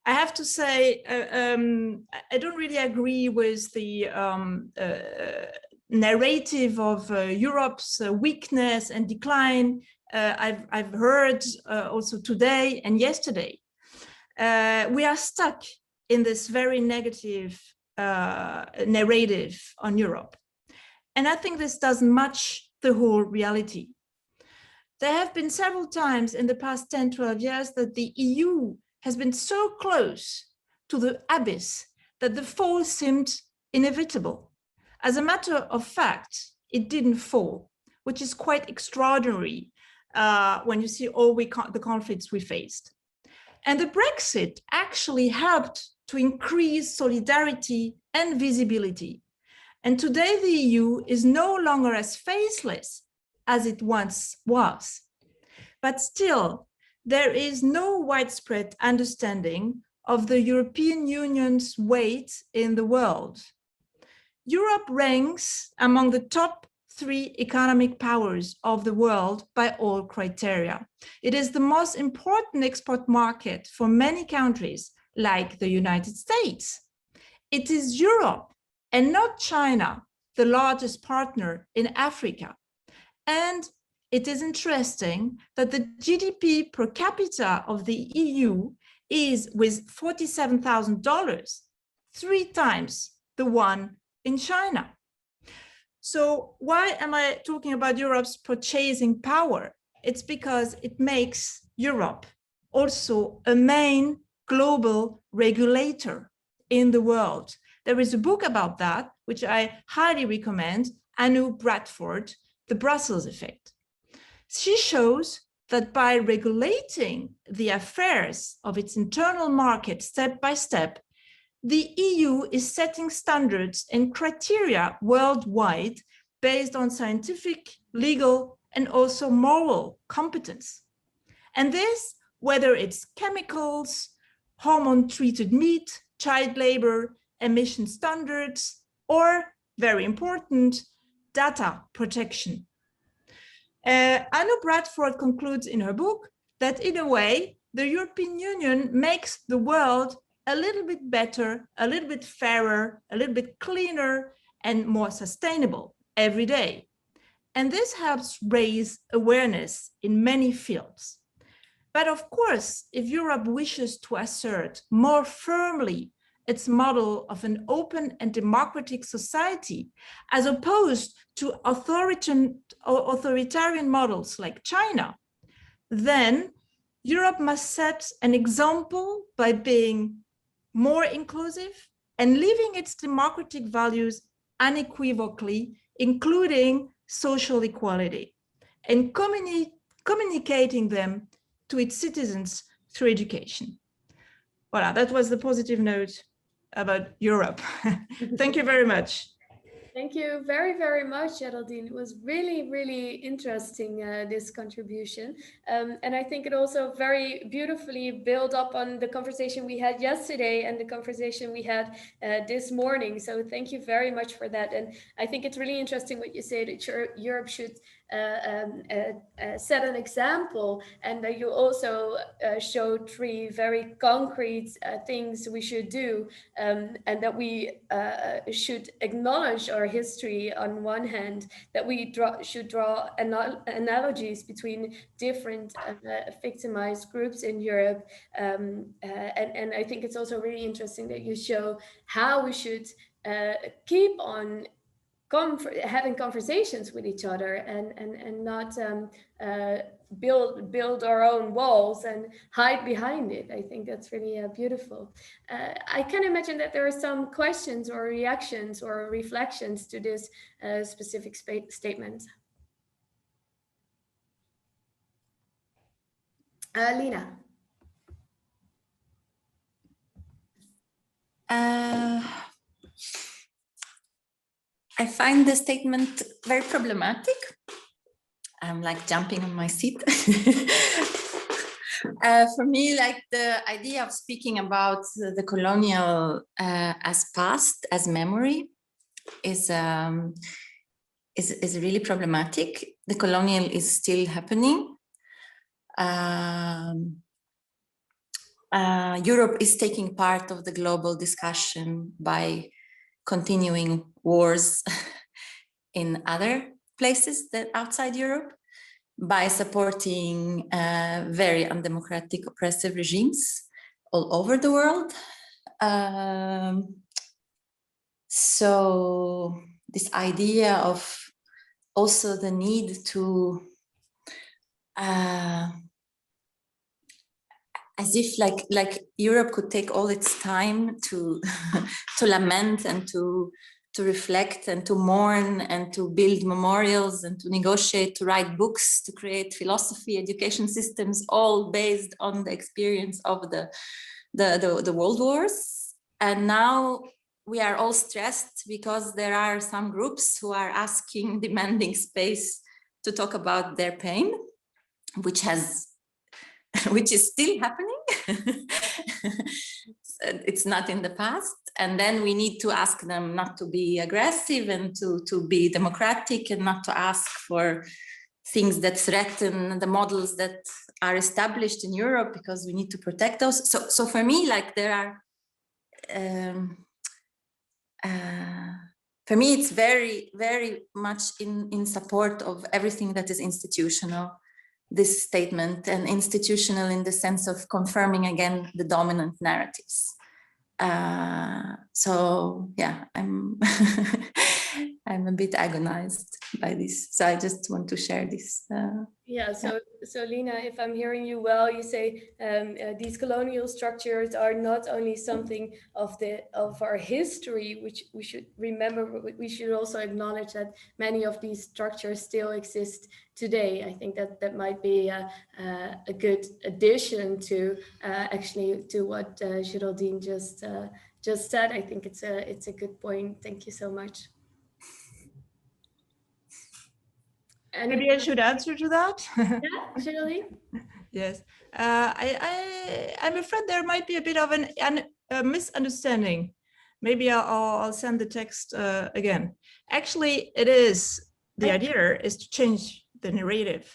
I have to say, I don't really agree with the narrative of Europe's weakness and decline. I've heard also today and yesterday. We are stuck in this very negative narrative on Europe. And I think this doesn't match the whole reality. There have been several times in the past 10, 12 years that the EU has been so close to the abyss that the fall seemed inevitable. As a matter of fact, it didn't fall, which is quite extraordinary when you see all the conflicts we faced. And the Brexit actually helped to increase solidarity and visibility. And today the EU is no longer as faceless as it once was. But still, there is no widespread understanding of the European Union's weight in the world. Europe ranks among the top 3 economic powers of the world by all criteria. It is the most important export market for many countries, like the United States. It is Europe and not China, the largest partner in Africa. And it is interesting that the GDP per capita of the EU is with $47,000, 3 times the one in China. So why am I talking about Europe's purchasing power? It's because it makes Europe also a main global regulator in the world. There is a book about that, which I highly recommend, Anu Bradford, The Brussels Effect. She shows that by regulating the affairs of its internal market step by step, the EU is setting standards and criteria worldwide based on scientific, legal, and also moral competence. And this, whether it's chemicals, hormone-treated meat, child labor, emission standards, or, very important, data protection. Anu Bradford concludes in her book that in a way, the European Union makes the world a little bit better, a little bit fairer, a little bit cleaner, and more sustainable every day. And this helps raise awareness in many fields. But of course, if Europe wishes to assert more firmly its model of an open and democratic society, as opposed to authoritarian models like China, then Europe must set an example by being more inclusive and living its democratic values unequivocally, including social equality, and communicating them to its citizens through education. Voilà, that was the positive note about Europe. Thank you very much. Thank you very, very much, Geraldine. It was really, really interesting, this contribution. And I think it also very beautifully built up on the conversation we had yesterday and the conversation we had this morning. So thank you very much for that. And I think it's really interesting what you say, that Europe should set an example, and that you also showed 3 very concrete things we should do, and that we should acknowledge our history on one hand, that we should draw analogies between different victimized groups in Europe, and I think it's also really interesting that you show how we should keep on having conversations with each other and not build our own walls and hide behind it. I think that's really beautiful. I can imagine that there are some questions or reactions or reflections to this specific statement. Lina. I find the statement very problematic. I'm like jumping on my seat. For me, like the idea of speaking about the colonial as past, as memory, is really problematic. The colonial is still happening. Europe is taking part of the global discussion by continuing wars in other places that outside Europe, by supporting very undemocratic, oppressive regimes all over the world. So this idea of also the need to as if like Europe could take all its time to to lament and to reflect and to mourn and to build memorials and to negotiate, to write books, to create philosophy, education systems, all based on the experience of the world wars. And now we are all stressed because there are some groups who are demanding space to talk about their pain, which is still happening. It's not in the past. And then we need to ask them not to be aggressive and to be democratic and not to ask for things that threaten the models that are established in Europe, because we need to protect those. So for me, like there are for me, it's very, very much in support of everything that is institutional, this statement, and institutional in the sense of confirming again the dominant narratives. So yeah, I'm I'm a bit agonized by this. So I just want to share this. Yeah, so Lina, if I'm hearing you well, you say these colonial structures are not only something of our history, which we should remember, but we should also acknowledge that many of these structures still exist today. I think that might be a good addition to actually to what Geraldine just said. I think it's a good point. Thank you so much. Maybe I should answer to that. Yeah, Shirley? Yes, I'm afraid there might be a bit of a misunderstanding. Maybe I'll send the text again. Actually, the idea is to change the narrative.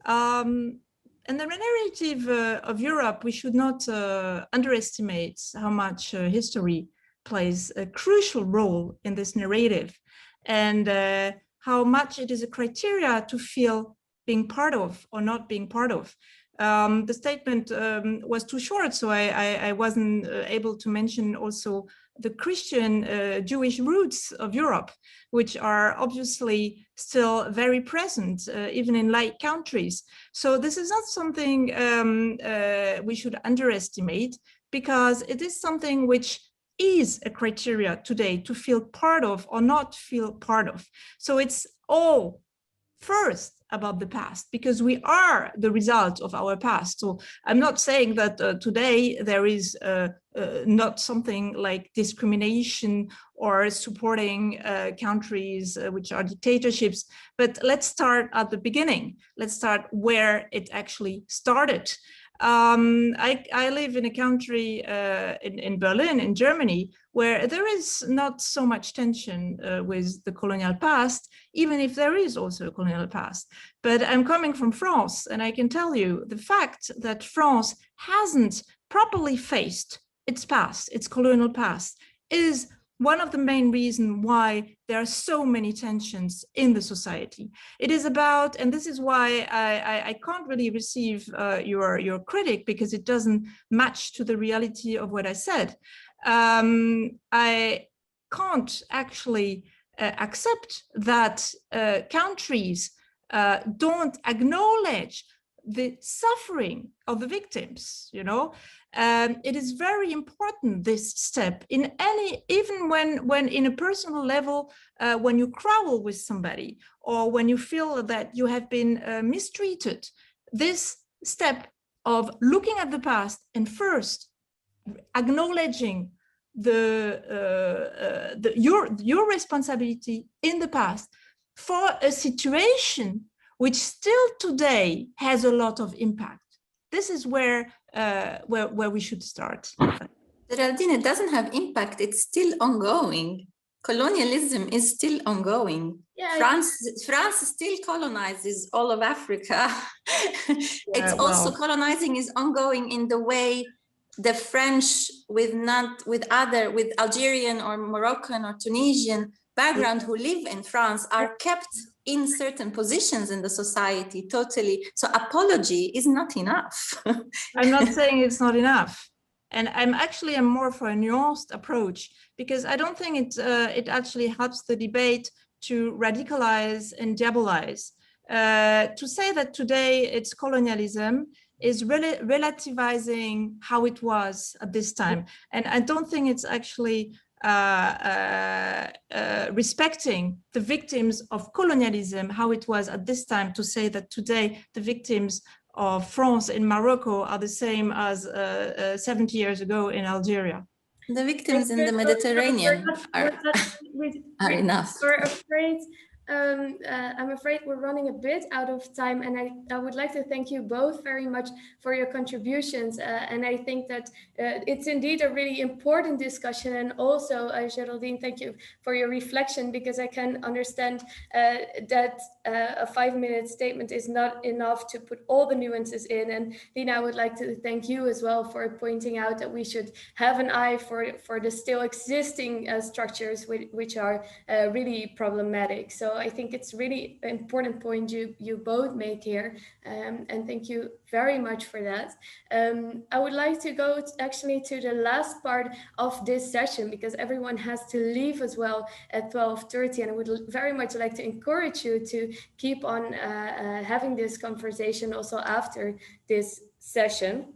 And the narrative of Europe, we should not underestimate how much history plays a crucial role in this narrative, and how much it is a criteria to feel being part of or not being part of. The statement was too short, so I wasn't able to mention also the Christian Jewish roots of Europe, which are obviously still very present, even in like countries. So this is not something we should underestimate, because it is something which is a criteria today to feel part of or not feel part of. So it's all first about the past, because we are the result of our past. So I'm not saying that today there is not something like discrimination or supporting countries which are dictatorships, but let's start at the beginning. Let's start where it actually started. I live in a country in Berlin, in Germany, where there is not so much tension with the colonial past, even if there is also a colonial past. But I'm coming from France, and I can tell you the fact that France hasn't properly faced its past, its colonial past, is one of the main reasons why there are so many tensions in the society. It is about, and this is why I can't really receive your critic, because it doesn't match to the reality of what I said. I can't actually accept that countries don't acknowledge the suffering of the victims, you know. It is very important, this step, in any, even when in a personal level, when you quarrel with somebody, or when you feel that you have been mistreated, this step of looking at the past and first acknowledging your responsibility in the past for a situation which still today has a lot of impact. This is where we should start. Geraldine, it doesn't have impact. It's still ongoing. Colonialism is still ongoing. Yeah, France still colonizes all of Africa. It's also colonizing is ongoing in the way the French with Algerian or Moroccan or Tunisian background who live in France are kept in certain positions in the society totally. So apology is not enough. I'm not saying it's not enough. And I'm more for a nuanced approach, because I don't think it actually helps the debate to radicalize and diabolize. To say that today it's colonialism is really relativizing how it was at this time. And I don't think it's actually respecting the victims of colonialism, how it was at this time, to say that today the victims of France in Morocco are the same as 70 years ago in Algeria. The victims in the Mediterranean are enough. We're afraid I'm afraid we're running a bit out of time, and I would like to thank you both very much for your contributions. And I think that it's indeed a really important discussion. And also, Geraldine, thank you for your reflection, because I can understand that a 5-minute statement is not enough to put all the nuances in. And Lina, I would like to thank you as well for pointing out that we should have an eye for the still existing structures which are really problematic. So I think it's really an important point you both make here, and thank you very much for that. I would like to go actually to the last part of this session, because everyone has to leave as well at 12:30, and I would very much like to encourage you to keep on having this conversation also after this session.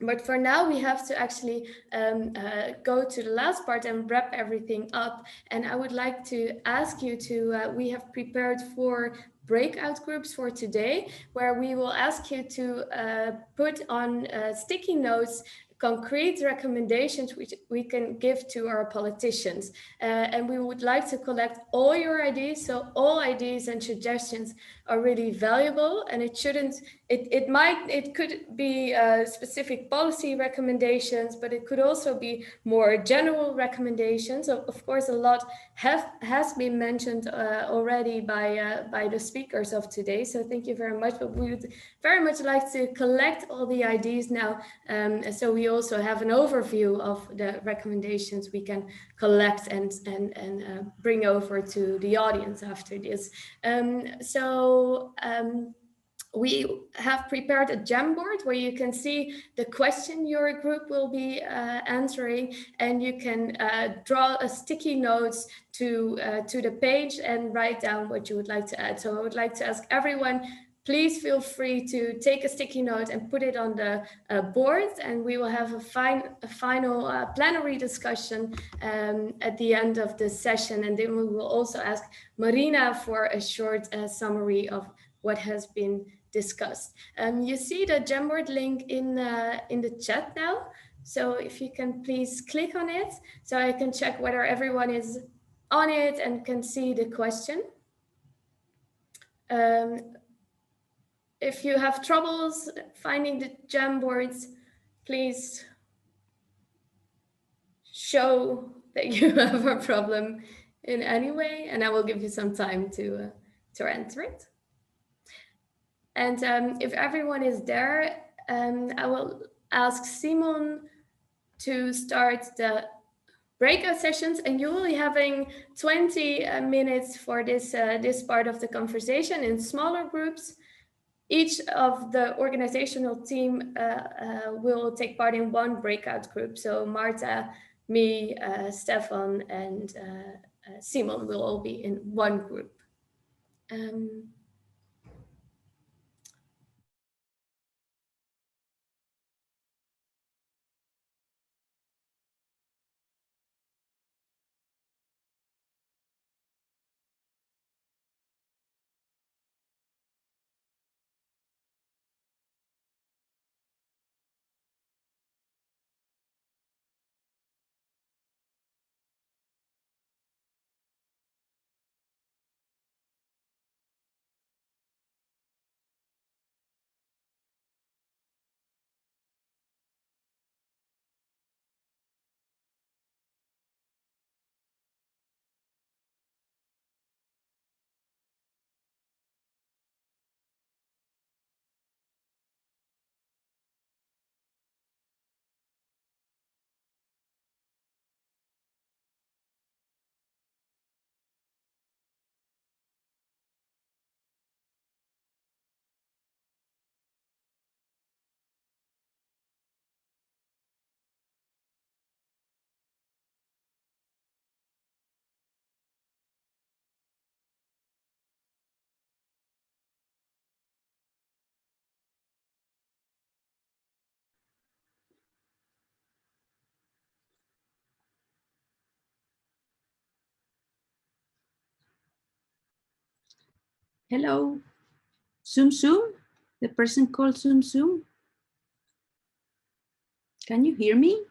But for now, we have to actually go to the last part and wrap everything up. And I would like to ask you to, we have prepared 4 breakout groups for today, where we will ask you to put on sticky notes concrete recommendations which we can give to our politicians. And we would like to collect all your ideas. So all ideas and suggestions are really valuable, and it shouldn't, it could be specific policy recommendations, but it could also be more general recommendations. Of course, a lot has been mentioned already by the speakers of today. So thank you very much, but we would very much like to collect all the ideas now. So we also have an overview of the recommendations we can collect and bring over to the audience after this. We have prepared a Jamboard where you can see the question your group will be answering, and you can draw a sticky notes to the page and write down what you would like to add. So I would like to ask everyone, please feel free to take a sticky note and put it on the board, and we will have a final plenary discussion at the end of the session. And then we will also ask Marina for a short summary of what has been discussed. You see the Jamboard link in the chat now. So if you can please click on it, so I can check whether everyone is on it and can see the question. If you have troubles finding the Jamboards, please show that you have a problem in any way, and I will give you some time to enter it. And if everyone is there, I will ask Simon to start the breakout sessions, and you will be having 20 minutes for this part of the conversation in smaller groups. Each of the organizational team will take part in 1 breakout group. So Marta, me, Stefan, and Simon will all be in 1 group. Hello, Zoom. The person called Zoom. Can you hear me?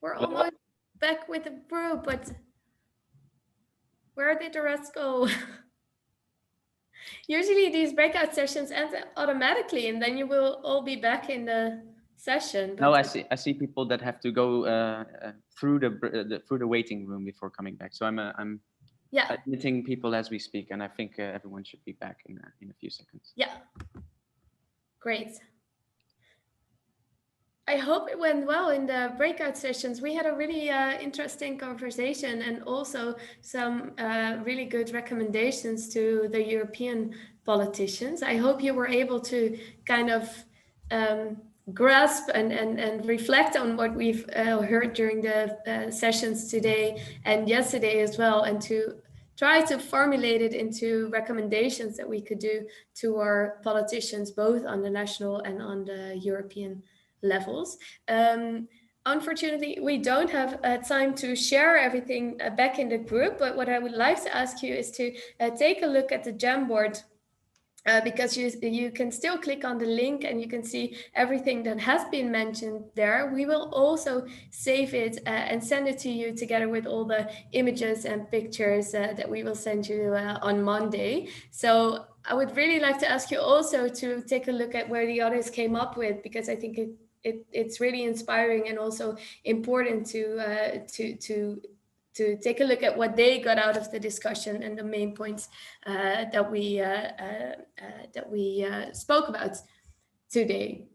We're almost back with the group, but where did the rest go? Usually these breakout sessions end automatically, and then you will all be back in the session. No, I see people that have to go through the waiting room before coming back. So I'm admitting people as we speak, and I think everyone should be back in a few seconds. Yeah, great. I hope it went well in the breakout sessions. We had a really interesting conversation, and also some really good recommendations to the European politicians. I hope you were able to kind of grasp and reflect on what we've heard during the sessions today and yesterday as well, and to try to formulate it into recommendations that we could do to our politicians, both on the national and on the European levels. Unfortunately, we don't have time to share everything back in the group, but what I would like to ask you is to take a look at the Jamboard, because you can still click on the link and you can see everything that has been mentioned there. We will also save it and send it to you together with all the images and pictures that we will send you on Monday. So I would really like to ask you also to take a look at where the others came up with, because I think it's really inspiring and also important to take a look at what they got out of the discussion and the main points that we spoke about today.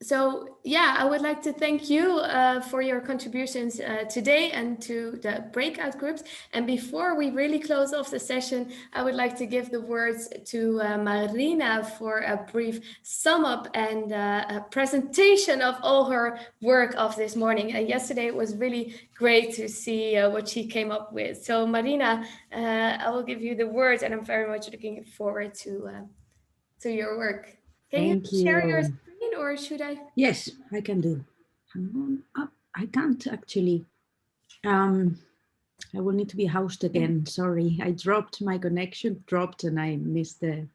So yeah, I would like to thank you for your contributions today and to the breakout groups. And before we really close off the session, I would like to give the words to Marina for a brief sum up and a presentation of all her work of this morning. And yesterday it was really great to see what she came up with. So Marina, I will give you the words, and I'm very much looking forward to your work. Can you share your screen, or should I? Yes, I can do. Hang on. I can't actually. I will need to be housed again. Sorry, I dropped my connection, and I missed the.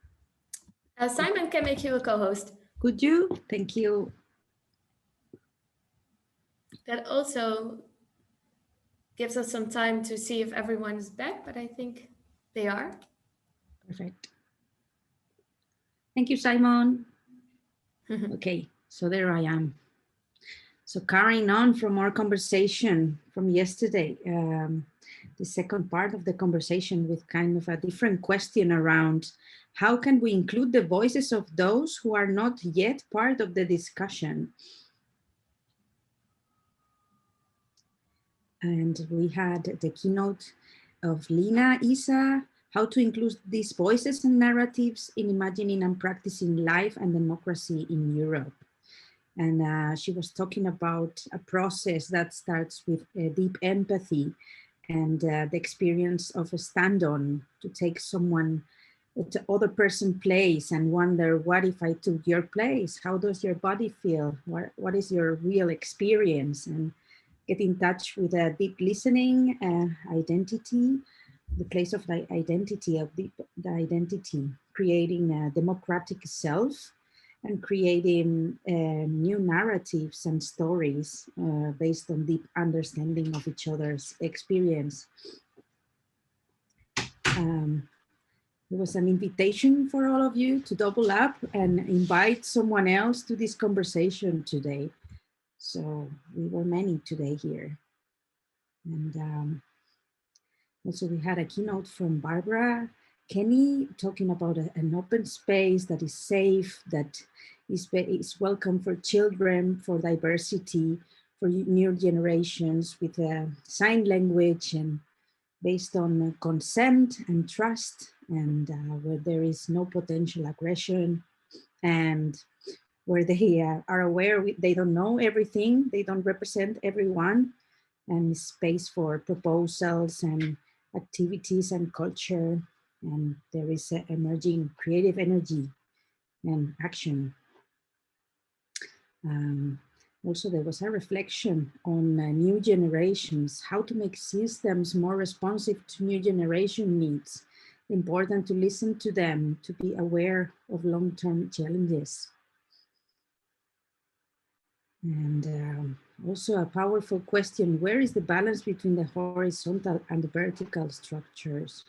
Simon can make you a co-host. Could you? Thank you. That also gives us some time to see if everyone is back, but I think they are. Perfect. Thank you, Simon. Okay, so there I am. So carrying on from our conversation from yesterday, the second part of the conversation with kind of a different question around how can we include the voices of those who are not yet part of the discussion? And we had the keynote of Lina Isa, how to include these voices and narratives in imagining and practicing life and democracy in Europe. And she was talking about a process that starts with deep empathy and the experience of a stand-on, to take someone to other person's place and wonder, what if I took your place? How does your body feel? What is your real experience? And get in touch with a deep listening, identity, the place of the identity, creating a democratic self, and creating new narratives and stories based on deep understanding of each other's experience. There was an invitation for all of you to double up and invite someone else to this conversation today. So we were many today here. And also we had a keynote from Barbara Kenny talking about an open space that is safe, that is welcome for children, for diversity, for new generations, with sign language and based on consent and trust, and where there is no potential aggression, and where they are aware they don't know everything, they don't represent everyone, and space for proposals and activities and culture, and there is emerging creative energy and action. Also, there was a reflection on new generations, how to make systems more responsive to new generation needs. Important to listen to them, to be aware of long-term challenges. And also a powerful question, where is the balance between the horizontal and the vertical structures?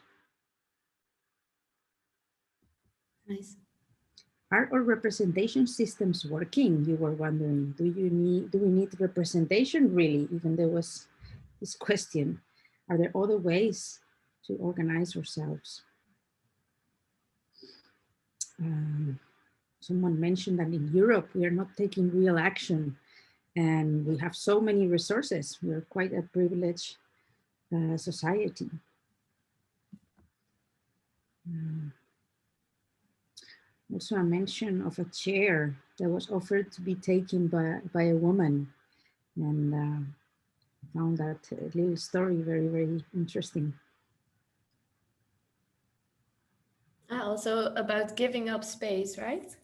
Nice. Are our representation systems working? You were wondering, do we need representation really? Even there was this question, are there other ways to organize ourselves? Someone mentioned that in Europe, we are not taking real action and we have so many resources. We're quite a privileged society. Also a mention of a chair that was offered to be taken by a woman. And I found that little story very, very interesting. Also about giving up space, right?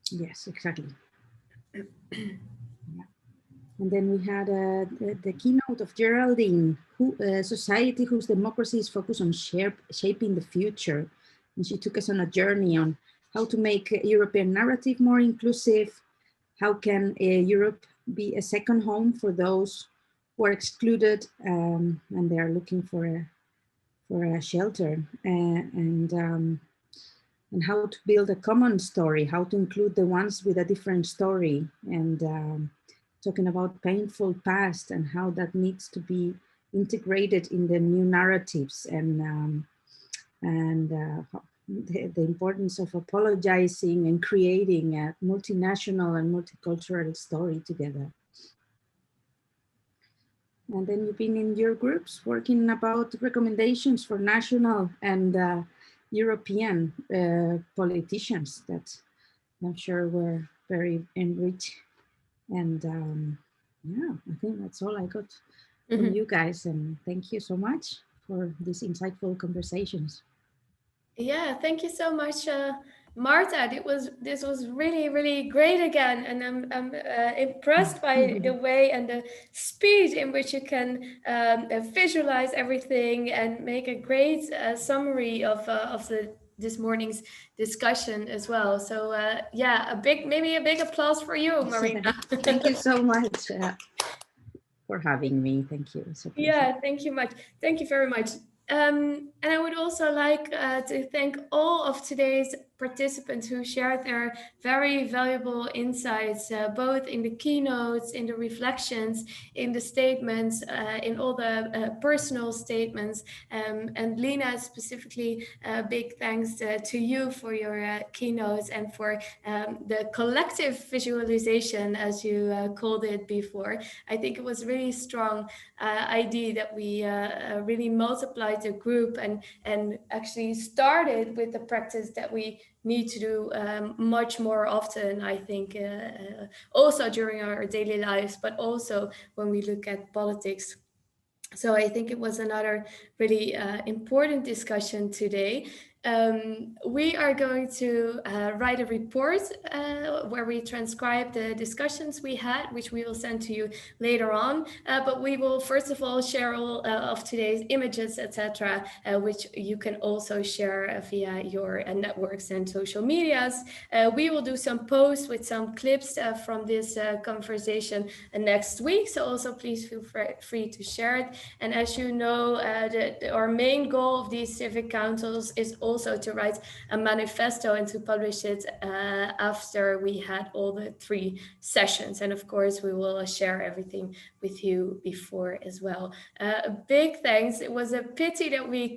Yes, exactly. Yeah. And then we had the keynote of Geraldine, society whose democracy is focused on shaping the future. And she took us on a journey on how to make European narrative more inclusive. How can Europe be a second home for those who are excluded and they are looking for a shelter, and how to build a common story, how to include the ones with a different story, and talking about painful past and how that needs to be integrated in the new narratives, and the importance of apologizing and creating a multinational and multicultural story together. And then you've been in your groups working about recommendations for national and European politicians that I'm sure were very enriched. And yeah, I think that's all I got from you guys. And thank you so much for these insightful conversations. Yeah, thank you so much, Marta. This was really, really great again, and I'm impressed by the way and the speed in which you can visualize everything and make a great summary of this morning's discussion as well. So yeah, maybe a big applause for you, Marina. Thank you so much for having me. Thank you. Yeah, thank you much. Thank you very much. And I would also like to thank all of today's participants who shared their very valuable insights, both in the keynotes, in the reflections, in the statements, in all the personal statements. And Lena, specifically, big thanks to you for your keynotes and for the collective visualization, as you called it before. I think it was really strong idea that we really multiplied the group and actually started with the practice that we need to do much more often, I think, also during our daily lives, but also when we look at politics. So I think it was another really important discussion today. We are going to write a report where we transcribe the discussions we had, which we will send to you later on. But we will first of all share all of today's images, etc., which you can also share via your networks and social medias. We will do some posts with some clips from this conversation next week. So also please feel free to share it. And as you know, our main goal of these civic councils is also to write a manifesto and to publish it after we had all the 3 sessions. And of course, we will share everything with you before as well. A big thanks. It was a pity that we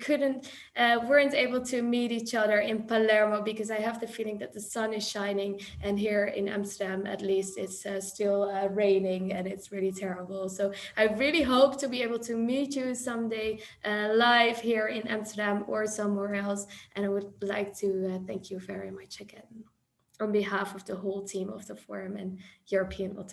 weren't able to meet each other in Palermo, because I have the feeling that the sun is shining, and here in Amsterdam, at least, it's still raining and it's really terrible. So I really hope to be able to meet you someday live here in Amsterdam or somewhere else. And I would like to thank you very much again on behalf of the whole team of the Forum and European Alternatives.